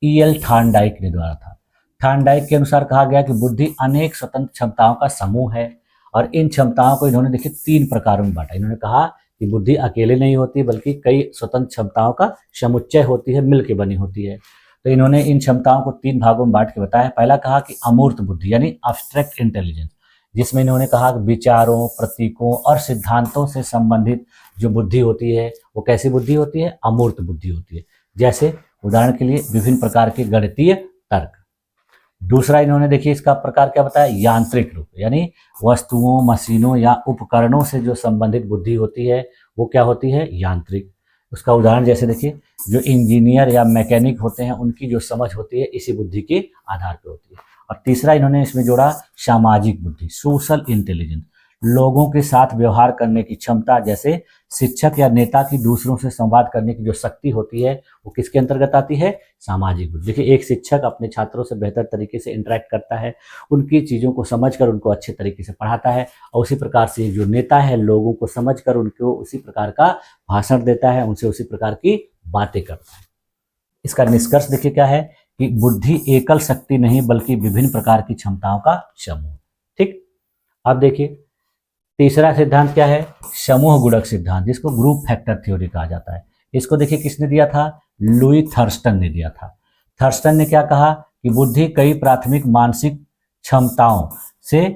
E.L. थॉर्नडाइक ने द्वारा था। थॉर्नडाइक के अनुसार कहा गया कि बुद्धि अनेक स्वतंत्र क्षमताओं का समूह है, और इन क्षमताओं को इन्होंने देखिए 3 प्रकारों में बांटा। इन्होंने कहा कि बुद्धि अकेले नहीं होती बल्कि कई स्वतंत्र क्षमताओं का समुच्चय होती है, मिलकर बनी होती है। तो इन्होंने इन क्षमताओं को 3 भागों में बांट के बताया। पहला कहा कि अमूर्त बुद्धि यानी एब्स्ट्रैक्ट इंटेलिजेंस, जिसमें इन्होंने कहा कि विचारों, प्रतीकों और सिद्धांतों से संबंधित जो बुद्धि होती है वो कैसी बुद्धि होती है, अमूर्त बुद्धि होती है। जैसे उदाहरण के लिए विभिन्न प्रकार के गणितीय तर्क। दूसरा इन्होंने देखिए इसका प्रकार क्या बताया, यांत्रिक रूप, यानी वस्तुओं, मशीनों या उपकरणों से जो संबंधित बुद्धि होती है वो क्या होती है, यांत्रिक। उसका उदाहरण जैसे देखिए जो इंजीनियर या मैकेनिक होते हैं उनकी जो समझ होती है इसी बुद्धि के आधार पर होती है। और तीसरा इन्होंने इसमें जोड़ा सामाजिक बुद्धि, सोशल इंटेलिजेंस, लोगों के साथ व्यवहार करने की क्षमता, जैसे शिक्षक या नेता की दूसरों से संवाद करने की जो शक्ति होती है वो किसके अंतर्गत आती है? सामाजिक बुद्धि। देखिए, एक शिक्षक अपने छात्रों से बेहतर तरीके से इंटरेक्ट करता है, उनकी चीज़ों को समझकर उनको अच्छे तरीके से पढ़ाता है, और उसी प्रकार से जो नेता है लोगों को समझकर उनको उसी प्रकार का भाषण देता है, उनसे उसी प्रकार की बातें करता है। इसका निष्कर्ष देखिए क्या है कि बुद्धि एकल शक्ति नहीं बल्कि विभिन्न प्रकार की क्षमताओं का समूह। ठीक, अब देखिए तीसरा सिद्धांत क्या है? समूह गुणक सिद्धांत, जिसको ग्रुप फैक्टर थ्योरी कहा जाता है। इसको देखिए किसने दिया था? लुई थर्स्टन ने दिया था। थर्स्टन ने क्या कहा कि बुद्धि कई प्राथमिक मानसिक क्षमताओं से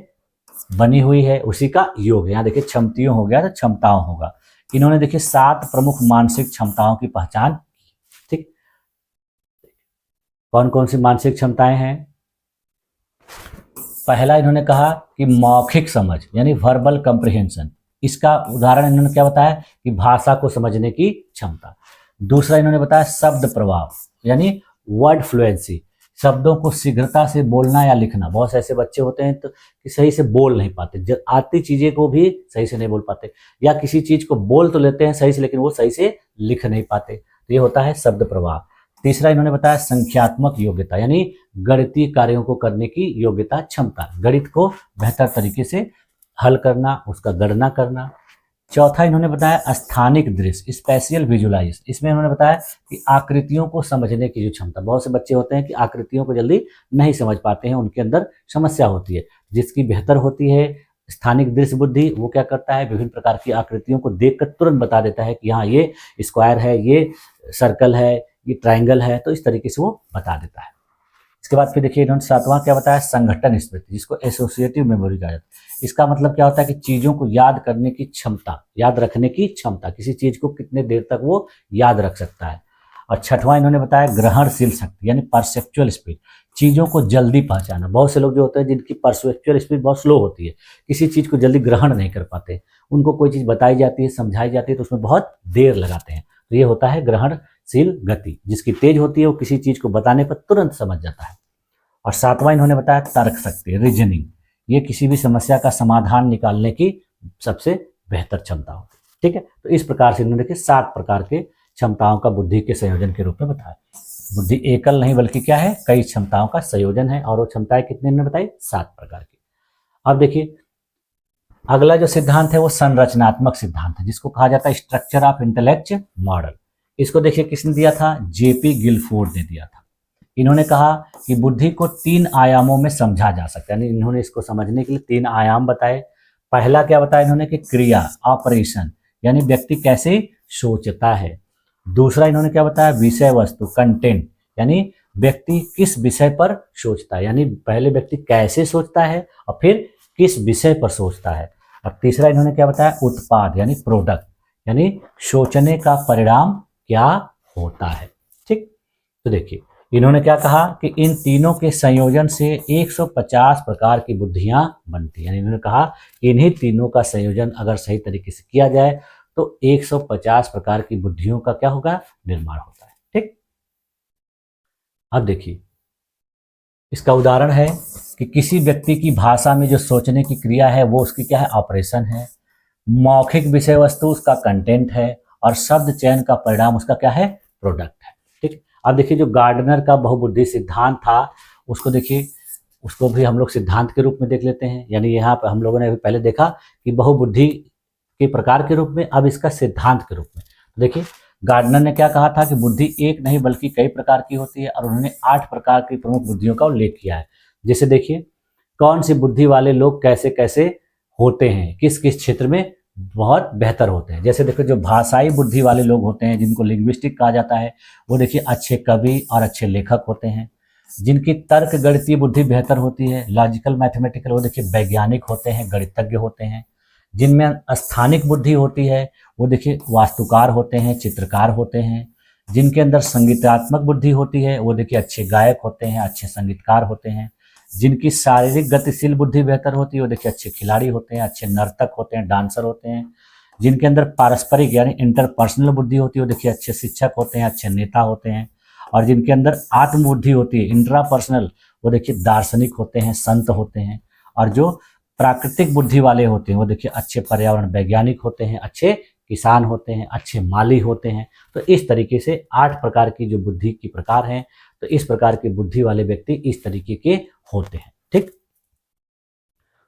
बनी हुई है, उसी का योग है। यहाँ देखिए क्षमतियों हो गया तो क्षमताओं होगा। इन्होंने देखिए 7 प्रमुख मानसिक क्षमताओं की पहचान की। ठीक, कौन कौन सी मानसिक क्षमताएं हैं? पहला इन्होंने कहा कि मौखिक समझ यानी वर्बल कंप्रिहेंशन। इसका उदाहरण इन्होंने क्या बताया कि भाषा को समझने की क्षमता। दूसरा इन्होंने बताया शब्द प्रभाव यानी वर्ड फ्लुएंसी, शब्दों को शीघ्रता से बोलना या लिखना। बहुत से ऐसे बच्चे होते हैं तो कि सही से बोल नहीं पाते, आती चीजें को भी सही से नहीं बोल पाते, या किसी चीज को बोल तो लेते हैं सही से लेकिन वो सही से लिख नहीं पाते, तो ये होता है शब्द प्रभाव। तीसरा इन्होंने बताया संख्यात्मक योग्यता यानी गणितीय कार्यों को करने की योग्यता, क्षमता, गणित को बेहतर तरीके से हल करना, उसका गणना करना। चौथा इन्होंने बताया स्थानिक दृश्य स्पेशियल विजुलाइज। इसमें इन्होंने बताया कि आकृतियों को समझने की जो क्षमता, बहुत से बच्चे होते हैं कि आकृतियों को जल्दी नहीं समझ पाते हैं, उनके अंदर समस्या होती है, जिसकी बेहतर होती है स्थानिक दृश्य बुद्धि। वो क्या करता है? विभिन्न प्रकार की आकृतियों को देखकर तुरंत बता देता है कि हाँ ये स्क्वायर है, ये सर्कल है, ये ट्राइंगल है, तो इस तरीके से वो बता देता है। इसके बाद फिर देखिए इन्होंने सातवां क्या बताया? संगठन स्मृति, जिसको एसोसिएटिव मेमोरी कहा जाता है। इसका मतलब क्या होता है कि चीजों को याद करने की क्षमता, याद रखने की क्षमता, किसी चीज को कितने देर तक वो याद रख सकता है। और छठवां इन्होंने बताया ग्रहणशील शक्ति यानी परसेप्चुअल स्पीड, चीजों को जल्दी पहचाना। बहुत से लोग जो होते हैं जिनकी परसेप्चुअल स्पीड बहुत स्लो होती है, किसी चीज को जल्दी ग्रहण नहीं कर पाते, उनको कोई चीज बताई जाती है, समझाई जाती है तो उसमें बहुत देर लगाते हैं, तो ये होता है ग्रहणशील गति। जिसकी तेज होती है वो किसी चीज को बताने पर तुरंत समझ जाता है। और सातवां इन्होंने बताया तर्क शक्ति रीजनिंग, ये किसी भी समस्या का समाधान निकालने की सबसे बेहतर क्षमता होती है। ठीक है, तो इस प्रकार से इन्होंने 7 प्रकार के क्षमताओं का बुद्धि के संयोजन के रूप में बताया। बुद्धि एकल नहीं बल्कि क्या है? कई क्षमताओं का संयोजन है। और वो क्षमताएं कितने इन्होंने बताई? 7 प्रकार की। अब देखिए अगला जो सिद्धांत है वो संरचनात्मक सिद्धांत है, जिसको कहा जाता है स्ट्रक्चर ऑफ इंटेलेक्ट मॉडल। इसको देखिए किसने दिया था? जेपी गिलफोर्ड ने दिया था। इन्होंने कहा कि बुद्धि को 3 आयामों में समझा जा सकता है, यानी इन्होंने इसको समझने के लिए 3 आयाम बताए। पहला क्या बताया इन्होंने कि क्रिया ऑपरेशन, यानी व्यक्ति कैसे सोचता है। दूसरा इन्होंने क्या बताया? विषय वस्तु कंटेंट, यानी व्यक्ति किस विषय पर सोचता है, यानी पहले व्यक्ति कैसे सोचता है और फिर किस विषय पर सोचता है। और तीसरा इन्होंने क्या बताया? उत्पाद यानी प्रोडक्ट, यानी सोचने का परिणाम क्या होता है। ठीक, तो देखिए इन्होंने क्या कहा कि इन तीनों के संयोजन से 150 प्रकार की बुद्धियां बनती हैं। यानी इन्होंने कहा कि इन्हीं तीनों का संयोजन अगर सही तरीके से किया जाए तो 150 प्रकार की बुद्धियों का क्या होगा? निर्माण होता है। ठीक, अब देखिए इसका उदाहरण है कि किसी व्यक्ति की भाषा में जो सोचने की क्रिया है वो उसकी क्या है? ऑपरेशन है। मौखिक विषय वस्तु उसका कंटेंट है, और शब्द चयन का परिणाम उसका क्या है? प्रोडक्ट है। ठीक, अब देखिए जो गार्डनर का बहुबुद्धि सिद्धांत था उसको देखिए, उसको भी हम लोग सिद्धांत के रूप में देख लेते हैं। यानी यहाँ पर हम लोगों ने अभी पहले देखा कि बहुबुद्धि के प्रकार के रूप में, अब इसका सिद्धांत के रूप में। तो देखिए गार्डनर ने क्या कहा था कि बुद्धि एक नहीं बल्कि कई प्रकार की होती है, और उन्होंने 8 प्रकार की प्रमुख बुद्धियों का उल्लेख किया है। जैसे देखिए कौन सी बुद्धि वाले लोग कैसे कैसे होते हैं, किस किस क्षेत्र में बहुत बेहतर होते हैं। जैसे देखो जो भाषाई बुद्धि वाले लोग होते हैं जिनको लिंग्विस्टिक कहा जाता है, वो देखिए अच्छे कवि और अच्छे लेखक होते हैं। जिनकी तर्क गणितीय बुद्धि बेहतर होती है, लॉजिकल मैथमेटिकल, वो देखिए वैज्ञानिक होते हैं, गणितज्ञ होते हैं। जिनमें स्थानिक बुद्धि होती है वो देखिए वास्तुकार होते हैं, चित्रकार होते हैं। जिनके अंदर संगीतात्मक बुद्धि होती है वो देखिए अच्छे गायक होते हैं, अच्छे संगीतकार होते हैं। जिनकी शारीरिक गतिशील बुद्धि बेहतर होती है वो देखिए अच्छे खिलाड़ी होते हैं, अच्छे नर्तक होते हैं, डांसर होते हैं। जिनके अंदर पारस्परिक यानी इंटरपर्सनल बुद्धि होती है वो देखिए अच्छे शिक्षक होते हैं, अच्छे नेता होते हैं। और जिनके अंदर आत्म बुद्धि होती है इंट्रापर्सनल, वो देखिए दार्शनिक होते हैं, संत होते हैं। और जो प्राकृतिक बुद्धि वाले होते हैं वो देखिए अच्छे पर्यावरण वैज्ञानिक होते हैं, अच्छे किसान होते हैं, अच्छे माली होते हैं। तो इस तरीके से 8 प्रकार की जो बुद्धि की प्रकार हैं, तो इस प्रकार की बुद्धि वाले व्यक्ति इस तरीके के होते हैं। ठीक,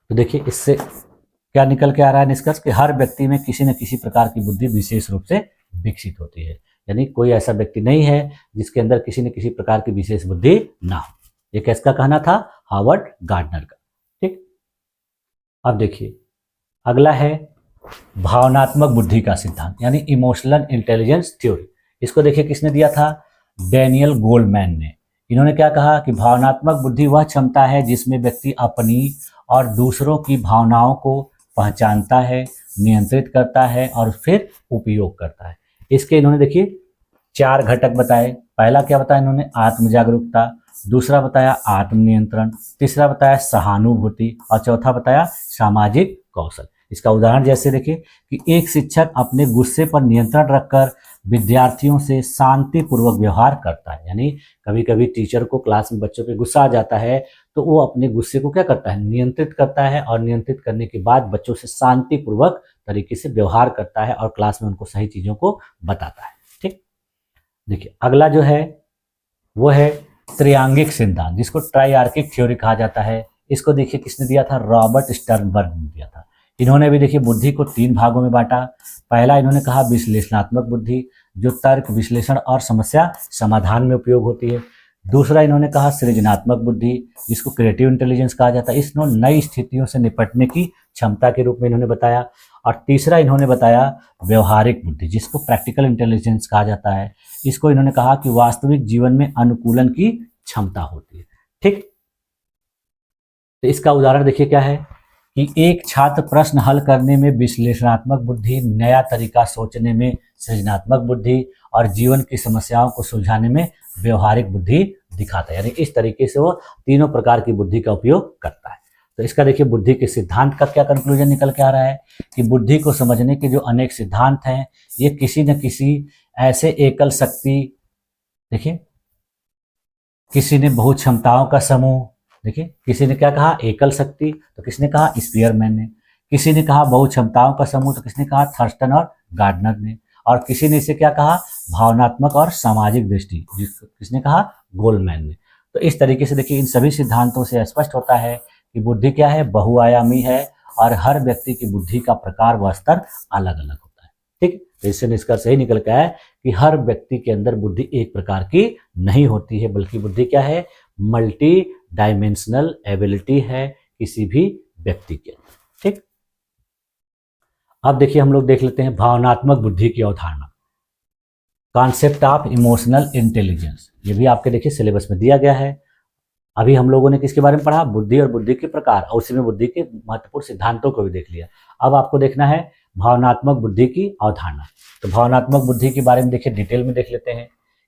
तो देखिए इससे क्या निकल के आ रहा है निष्कर्ष कि हर व्यक्ति में किसी न किसी प्रकार की बुद्धि विशेष रूप से विकसित होती है। यानी कोई ऐसा व्यक्ति नहीं है जिसके अंदर किसी न किसी प्रकार की विशेष बुद्धि ना हो। ये किसका कहना था? हार्वर्ड गार्डनर का। ठीक, अब देखिए अगला है भावनात्मक बुद्धि का सिद्धांत यानी इमोशनल इंटेलिजेंस थ्योरी। इसको देखिए किसने दिया था? डैनियल गोल्डमैन ने। इन्होंने क्या कहा कि भावनात्मक बुद्धि वह क्षमता है जिसमें व्यक्ति अपनी और दूसरों की भावनाओं को पहचानता है, नियंत्रित करता है और फिर उपयोग करता है। इसके इन्होंने देखिए 4 घटक बताए। पहला क्या बताया इन्होंने? आत्म जागरूकता, दूसरा बताया आत्मनियंत्रण, तीसरा बताया सहानुभूति और चौथा बताया सामाजिक कौशल। इसका उदाहरण जैसे देखिए कि एक शिक्षक अपने गुस्से पर नियंत्रण रखकर विद्यार्थियों से शांतिपूर्वक व्यवहार करता है। यानी कभी कभी टीचर को क्लास में बच्चों पे गुस्सा आ जाता है तो वो अपने गुस्से को क्या करता है? नियंत्रित करता है और नियंत्रित करने के बाद बच्चों से शांतिपूर्वक तरीके से व्यवहार करता है और क्लास में उनको सही चीज़ों को बताता है। ठीक, देखिए अगला जो है वो है त्रिआंगिक सिद्धांत जिसको ट्राइआर्किक थ्योरी कहा जाता है। इसको देखिए किसने दिया था? रॉबर्ट स्टर्नबर्ग ने दिया था। इन्होंने भी देखिए बुद्धि को 3 भागों में बांटा। पहला इन्होंने कहा विश्लेषणात्मक बुद्धि जो तर्क, विश्लेषण और समस्या समाधान में उपयोग होती है। दूसरा इन्होंने कहा सृजनात्मक बुद्धि जिसको क्रिएटिव इंटेलिजेंस कहा जाता है। इसको नई स्थितियों से निपटने की क्षमता के रूप में इन्होंने बताया। और तीसरा इन्होंने बताया व्यवहारिक बुद्धि जिसको प्रैक्टिकल इंटेलिजेंस कहा जाता है। इसको इन्होंने कहा कि वास्तविक जीवन में अनुकूलन की क्षमता होती है। ठीक, तो इसका उदाहरण देखिए क्या है कि एक छात्र प्रश्न हल करने में विश्लेषणात्मक बुद्धि, नया तरीका सोचने में सृजनात्मक बुद्धि और जीवन की समस्याओं को सुलझाने में व्यवहारिक बुद्धि दिखाता है। यानी इस तरीके से वो तीनों प्रकार की बुद्धि का उपयोग करता है। तो इसका देखिए बुद्धि के सिद्धांत का क्या कंक्लूजन निकल के आ रहा है कि बुद्धि को समझने के जो अनेक सिद्धांत हैं ये किसी न किसी ऐसे एकल शक्ति, देखिए किसी ने बहुत क्षमताओं का समूह, देखिए किसी ने क्या कहा? एकल शक्ति, तो किसने कहा? स्पीयरमैन ने। किसी ने कहा बहुत क्षमताओं का समूह, तो किसने कहा? थर्स्टन और गार्डनर ने। और किसी ने इसे क्या कहा? भावनात्मक और सामाजिक दृष्टि, किसने कहा? गोल्डमैन ने। तो इस तरीके से देखिए इन सभी सिद्धांतों से स्पष्ट होता है कि बुद्धि क्या है? बहुआयामी है और हर व्यक्ति की बुद्धि का प्रकार व स्तर अलग अलग होता है। ठीक, तो इससे निष्कर्ष यही निकल के आया कि हर व्यक्ति के अंदर बुद्धि एक प्रकार की नहीं होती है, बल्कि बुद्धि क्या है? मल्टी डायमेंशनल एबिलिटी है किसी भी व्यक्ति के अंदर। ठीक, अब देखिए हम लोग देख लेते हैं भावनात्मक बुद्धि की अवधारणा, कॉन्सेप्ट ऑफ इमोशनल इंटेलिजेंस। ये भी आपके देखिए सिलेबस में दिया गया है। अभी हम लोगों ने किसके बारे में पढ़ा? बुद्धि और बुद्धि के प्रकार, और उसी में बुद्धि के महत्वपूर्ण सिद्धांतों को भी देख लिया। अब आपको देखना है भावनात्मक बुद्धि की अवधारणा। तो भावनात्मक बुद्धि के बारे में देखिए डिटेल में देख लेते हैं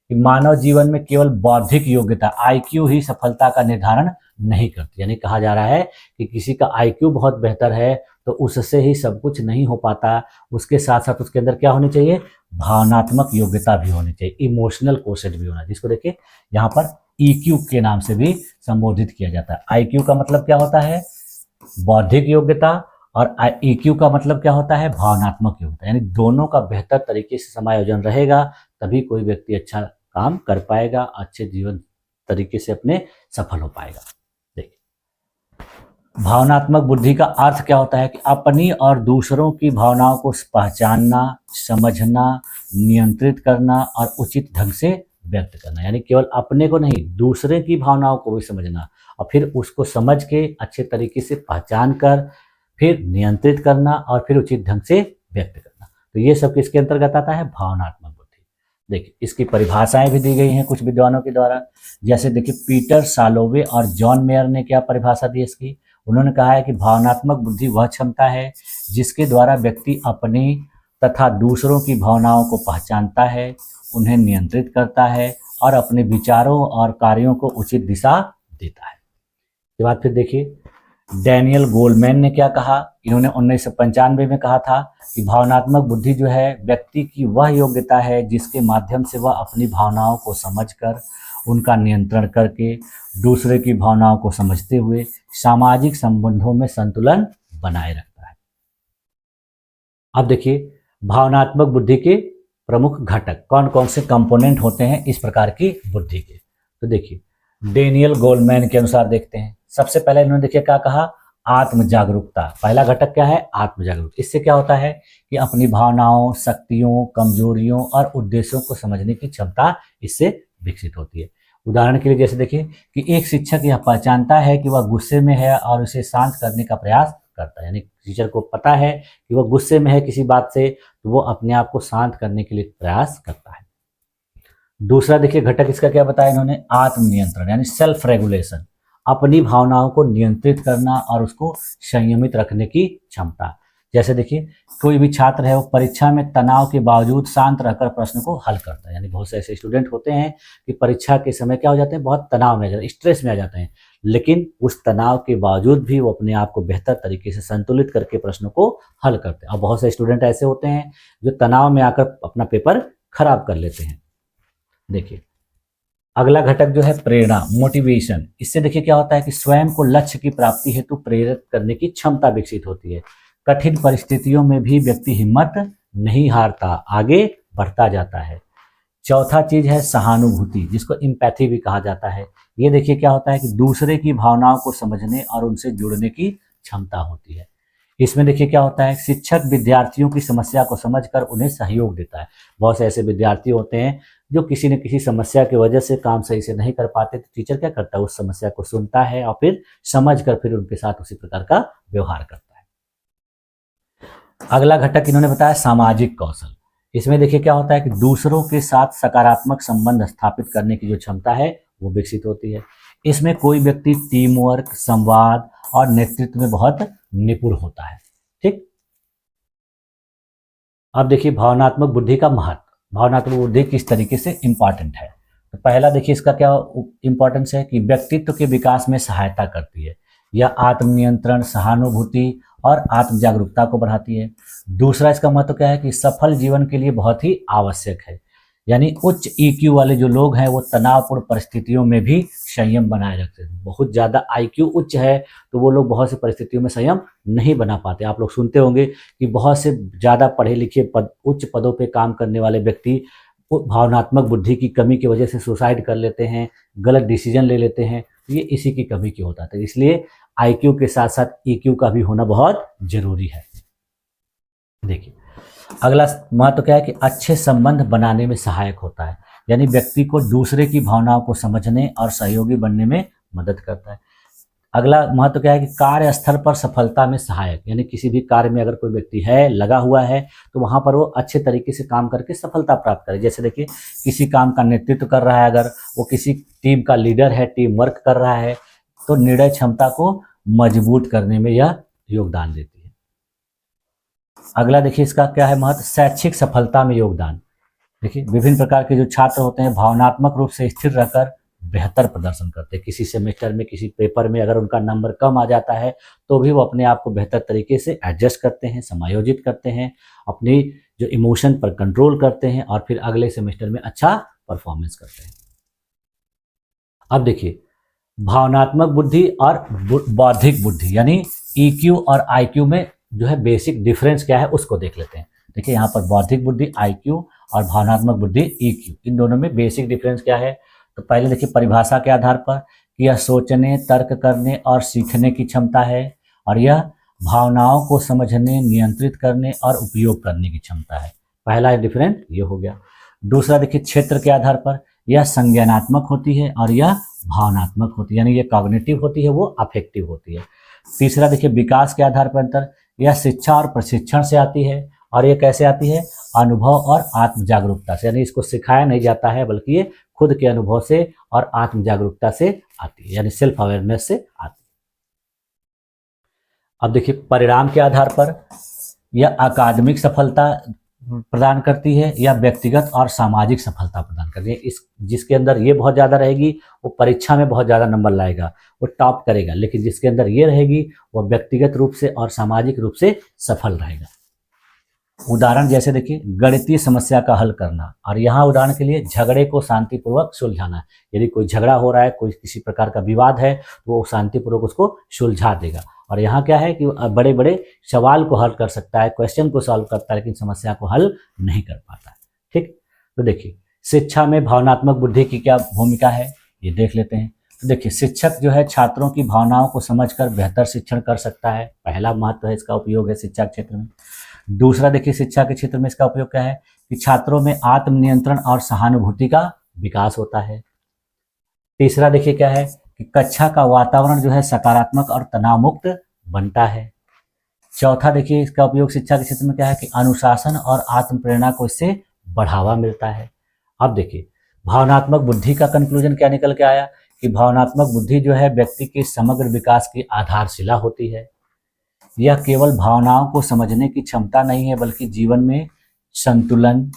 कि मानव जीवन में केवल बौद्धिक योग्यता आईक्यू ही सफलता का निर्धारण नहीं करती। यानी कहा जा रहा है कि किसी का आईक्यू बहुत बेहतर है तो उससे ही सब कुछ नहीं हो पाता, उसके साथ साथ उसके अंदर क्या होनी चाहिए? भावनात्मक योग्यता भी होनी चाहिए, इमोशनल कोशेंट भी होना, जिसको देखिए यहाँ पर ईक्यू के नाम से भी संबोधित किया जाता है। आईक्यू का मतलब क्या होता है? बौद्धिक योग्यता, और ईक्यू का मतलब क्या होता है? भावनात्मक योग्यता। यानी दोनों का बेहतर तरीके से समायोजन रहेगा तभी कोई व्यक्ति अच्छा काम कर पाएगा, अच्छे जीवन तरीके से अपने सफल हो पाएगा। देखिए भावनात्मक बुद्धि का अर्थ क्या होता है कि अपनी और दूसरों की भावनाओं को पहचानना, समझना, नियंत्रित करना और उचित ढंग से व्यक्त करना। यानी केवल अपने को नहीं, दूसरे की भावनाओं को भी समझना और फिर उसको समझ के अच्छे तरीके से पहचान कर फिर नियंत्रित करना और फिर उचित ढंग से व्यक्त करना। तो ये सब किसके अंतर्गत आता है? भावनात्मक बुद्धि। देखिए इसकी परिभाषाएं भी दी गई हैं कुछ विद्वानों के द्वारा। जैसे देखिए पीटर सालोवे और जॉन मेयर ने क्या परिभाषा दी इसकी? उन्होंने कहा है कि भावनात्मक बुद्धि वह क्षमता है जिसके द्वारा व्यक्ति अपनी तथा दूसरों की भावनाओं को पहचानता है, उन्हें नियंत्रित करता है और अपने विचारों और कार्यों को उचित दिशा देता है। इसके बाद फिर देखिए डैनियल गोल्डमैन ने क्या कहा? इन्होंने 1995 में कहा था कि भावनात्मक बुद्धि जो है व्यक्ति की वह योग्यता है जिसके माध्यम से वह अपनी भावनाओं को समझकर उनका नियंत्रण करके दूसरे की भावनाओं को समझते हुए सामाजिक संबंधों में संतुलन बनाए रखता है। अब देखिए भावनात्मक बुद्धि के प्रमुख घटक कौन कौन से कंपोनेंट होते हैं इस प्रकार की बुद्धि के। तो देखिए डेनियल गोलमैन के अनुसार देखते हैं। सबसे पहले इन्होंने देखिए क्या कहा, आत्म जागरूकता। पहला घटक क्या है, आत्म जागरूकता। इससे क्या होता है कि अपनी भावनाओं, शक्तियों, कमजोरियों और उद्देश्यों को समझने की क्षमता इससे विकसित होती है। उदाहरण के लिए जैसे देखिए कि एक शिक्षक यह पहचानता है कि वह गुस्से में है और उसे शांत करने का प्रयास करता है। यानी टीचर को पता है कि वह गुस्से में है किसी बात से, तो वो अपने आप को शांत करने के लिए प्रयास करता है। दूसरा देखिए घटक इसका क्या बताया इन्होंने, आत्मनियंत्रण यानी सेल्फ रेगुलेशन। अपनी भावनाओं को नियंत्रित करना और उसको संयमित रखने की क्षमता। जैसे देखिए कोई भी छात्र है वो परीक्षा में तनाव के बावजूद शांत रहकर प्रश्न को हल करता है। यानी बहुत से ऐसे स्टूडेंट होते हैं कि परीक्षा के समय क्या हो जाते हैं, बहुत तनाव में आ जाते हैं, स्ट्रेस में आ जाते हैं, लेकिन उस तनाव के बावजूद भी वो अपने आप को बेहतर तरीके से संतुलित करके प्रश्नों को हल करते हैं। और बहुत से स्टूडेंट ऐसे होते हैं जो तनाव में आकर अपना पेपर खराब कर लेते हैं। देखिए अगला घटक जो है प्रेरणा, मोटिवेशन। इससे देखिए क्या होता है कि स्वयं को लक्ष्य की प्राप्ति हेतु प्रेरित करने की क्षमता विकसित होती है। कठिन परिस्थितियों में भी व्यक्ति हिम्मत नहीं हारता, आगे बढ़ता जाता है। चौथा चीज है सहानुभूति, जिसको इम्पैथी भी कहा जाता है। ये देखिए क्या होता है कि दूसरे की भावनाओं को समझने और उनसे जुड़ने की क्षमता होती है। इसमें देखिए क्या होता है, शिक्षक विद्यार्थियों की समस्या को समझकर उन्हें सहयोग देता है। बहुत से ऐसे विद्यार्थी होते हैं जो किसी न किसी समस्या की वजह से काम सही से नहीं कर पाते, तो टीचर क्या करता है, उस समस्या को सुनता है और फिर समझकर फिर उनके साथ उसी प्रकार का व्यवहार करता है। अगला घटक इन्होंने बताया सामाजिक कौशल। इसमें देखिए क्या होता है कि दूसरों के साथ सकारात्मक संबंध स्थापित करने की जो क्षमता है वो विकसित होती है। इसमें कोई व्यक्ति टीम वर्क, संवाद और नेतृत्व में बहुत निपुण होता है। ठीक। अब देखिए भावनात्मक बुद्धि का महत्व। भावनात्मक बुद्धि किस तरीके से इंपॉर्टेंट है, तो पहला देखिए इसका क्या इंपॉर्टेंस है कि व्यक्तित्व के विकास में सहायता करती है। यह आत्मनियंत्रण, सहानुभूति और आत्म जागरूकता को बढ़ाती है। दूसरा इसका महत्व क्या है कि सफल जीवन के लिए बहुत ही आवश्यक है। यानी उच्च ईक्यू वाले जो लोग हैं वो तनावपूर्ण परिस्थितियों में भी संयम बनाए रखते हैं। बहुत ज़्यादा आईक्यू उच्च है तो वो लोग बहुत सी परिस्थितियों में संयम नहीं बना पाते। आप लोग सुनते होंगे कि बहुत से ज़्यादा पढ़े लिखे उच्च पदों पे काम करने वाले व्यक्ति भावनात्मक बुद्धि की कमी की वजह से सुसाइड कर लेते हैं, गलत डिसीजन ले लेते हैं। ये इसी की कमी की होता है। इसलिए आईक्यू के साथ साथ ईक्यू का भी होना बहुत जरूरी है। देखिए अगला महत्व क्या है कि अच्छे संबंध बनाने में सहायक होता है। यानी व्यक्ति को दूसरे की भावनाओं को समझने और सहयोगी बनने में मदद करता है। अगला महत्व क्या है कि कार्यस्थल पर सफलता में सहायक। यानी किसी भी कार्य में अगर कोई व्यक्ति है, लगा हुआ है, तो वहां पर वो अच्छे तरीके से काम करके सफलता प्राप्त करे। जैसे देखिए किसी काम का नेतृत्व कर रहा है, अगर वो किसी टीम का लीडर है, टीम वर्क कर रहा है, तो निर्णय क्षमता को मजबूत करने में यह योगदान देती है। अगला देखिए इसका क्या है महत्व, शैक्षिक सफलता में योगदान। देखिए विभिन्न प्रकार के जो छात्र होते हैं भावनात्मक रूप से स्थिर रहकर बेहतर प्रदर्शन करते हैं। किसी सेमेस्टर में, किसी पेपर में अगर उनका नंबर कम आ जाता है तो भी वो अपने आप को बेहतर तरीके से एडजस्ट करते हैं, समायोजित करते हैं, अपनी जो इमोशन पर कंट्रोल करते हैं और फिर अगले सेमेस्टर में अच्छा परफॉर्मेंस करते हैं। अब देखिए भावनात्मक बुद्धि और बौद्धिक बुद्धि यानी ईक्यू और आईक्यू में जो है बेसिक डिफरेंस क्या है उसको देख लेते हैं। देखिए यहाँ पर बौद्धिक बुद्धि आईक्यू और भावनात्मक बुद्धि ईक्यू, इन दोनों में बेसिक डिफरेंस क्या है। तो पहले देखिए परिभाषा के आधार पर कि यह सोचने, तर्क करने और सीखने की क्षमता है और यह भावनाओं को समझने, नियंत्रित करने और उपयोग करने की क्षमता है। पहला डिफरेंस ये हो गया। दूसरा देखिए क्षेत्र के आधार पर यह संज्ञानात्मक होती है और यह भावनात्मक होती है, यानी ये कॉग्निटिव होती है, वो अफेक्टिव होती है। तीसरा देखिए विकास के आधार पर अंतर, यह शिक्षा और प्रशिक्षण से आती है और ये कैसे आती है, अनुभव और आत्म जागरूकता से। यानी इसको सिखाया नहीं जाता है बल्कि ये खुद के अनुभव से और आत्म जागरूकता से आती है, यानी सेल्फ अवेयरनेस से आती है। अब देखिए परिणाम के आधार पर यह अकादमिक सफलता प्रदान करती है या व्यक्तिगत और सामाजिक सफलता प्रदान करती है। इस जिसके अंदर ये बहुत ज़्यादा रहेगी वो परीक्षा में बहुत ज़्यादा नंबर लाएगा, वो टॉप करेगा, लेकिन जिसके अंदर ये रहेगी वो व्यक्तिगत रूप से और सामाजिक रूप से सफल रहेगा। उदाहरण जैसे देखिए गणितीय समस्या का हल करना, और यहाँ उदाहरण के लिए झगड़े को शांतिपूर्वक सुलझाना। यदि कोई झगड़ा हो रहा है, कोई किसी प्रकार का विवाद है, तो वो शांतिपूर्वक उसको सुलझा देगा। और यहाँ क्या है कि बड़े बड़े सवाल को हल कर सकता है, क्वेश्चन को सॉल्व करता है, लेकिन समस्या को हल नहीं कर पाता है। ठीक, तो देखिए शिक्षा में भावनात्मक बुद्धि की क्या भूमिका है, ये देख लेते हैं। तो देखिए शिक्षक जो है छात्रों की भावनाओं को समझकर बेहतर शिक्षण कर सकता है, पहला महत्व है इसका उपयोग है शिक्षा क्षेत्र में। दूसरा देखिए शिक्षा के क्षेत्र में इसका उपयोग क्या है कि छात्रों में आत्मनियंत्रण और सहानुभूति का विकास होता है। तीसरा देखिए क्या है कि कक्षा का वातावरण जो है सकारात्मक और तनाव मुक्त बनता है। चौथा देखिए इसका उपयोग शिक्षा के क्षेत्र में क्या है कि अनुशासन और आत्म प्रेरणा को इससे बढ़ावा मिलता है। अब देखिए भावनात्मक बुद्धि का कंक्लूजन क्या निकल के आया कि भावनात्मक बुद्धि जो है व्यक्ति के समग्र विकास की आधारशिला होती है। यह केवल भावनाओं को समझने की क्षमता नहीं है, बल्कि जीवन में संतुलन,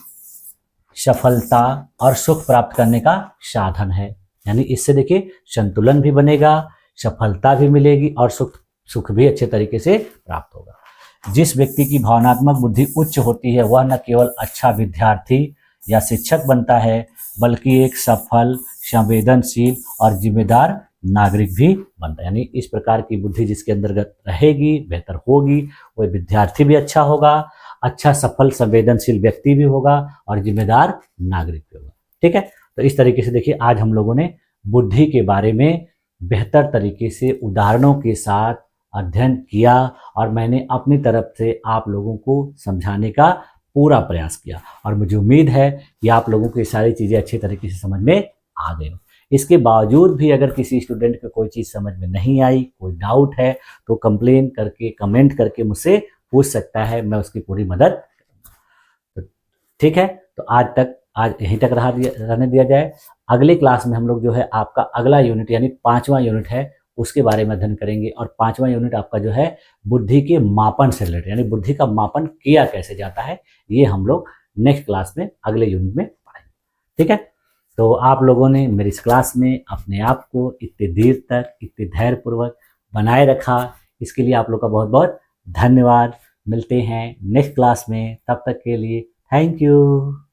सफलता और सुख प्राप्त करने का साधन है। यानी इससे देखिए संतुलन भी बनेगा, सफलता भी मिलेगी और सुख भी अच्छे तरीके से प्राप्त होगा। जिस व्यक्ति की भावनात्मक बुद्धि उच्च होती है वह न केवल अच्छा विद्यार्थी या शिक्षक बनता है, बल्कि एक सफल, संवेदनशील और जिम्मेदार नागरिक भी बनता है। यानी इस प्रकार की बुद्धि जिसके अंतर्गत रहेगी, बेहतर होगी, वह विद्यार्थी भी अच्छा होगा, अच्छा सफल संवेदनशील व्यक्ति भी होगा और जिम्मेदार नागरिक भी होगा। ठीक है, तो इस तरीके से देखिए आज हम लोगों ने बुद्धि के बारे में बेहतर तरीके से उदाहरणों के साथ अध्ययन किया और मैंने अपनी तरफ से आप लोगों को समझाने का पूरा प्रयास किया और मुझे उम्मीद है कि आप लोगों को ये सारी चीज़ें अच्छी तरीके से समझ में आ गई। इसके बावजूद भी अगर किसी स्टूडेंट को कोई चीज़ समझ में नहीं आई, कोई डाउट है, तो कंप्लेन करके, कमेंट करके मुझसे पूछ सकता है, मैं उसकी पूरी मदद करूँगा। ठीक है, तो आज यहीं तक रहने दिया जाए। अगले क्लास में हम लोग जो है आपका अगला यूनिट यानी 5वां यूनिट है उसके बारे में अध्ययन करेंगे और 5वां यूनिट आपका जो है बुद्धि के मापन से रिलेटेड, यानी बुद्धि का मापन किया कैसे जाता है, ये हम लोग नेक्स्ट क्लास में अगले यूनिट में पढ़ेंगे। ठीक है, तो आप लोगों ने मेरी इस क्लास में अपने आप को इतनी देर तक इतने धैर्यपूर्वक बनाए रखा, इसके लिए आप लोग का बहुत बहुत धन्यवाद। मिलते हैं नेक्स्ट क्लास में, तब तक के लिए थैंक यू।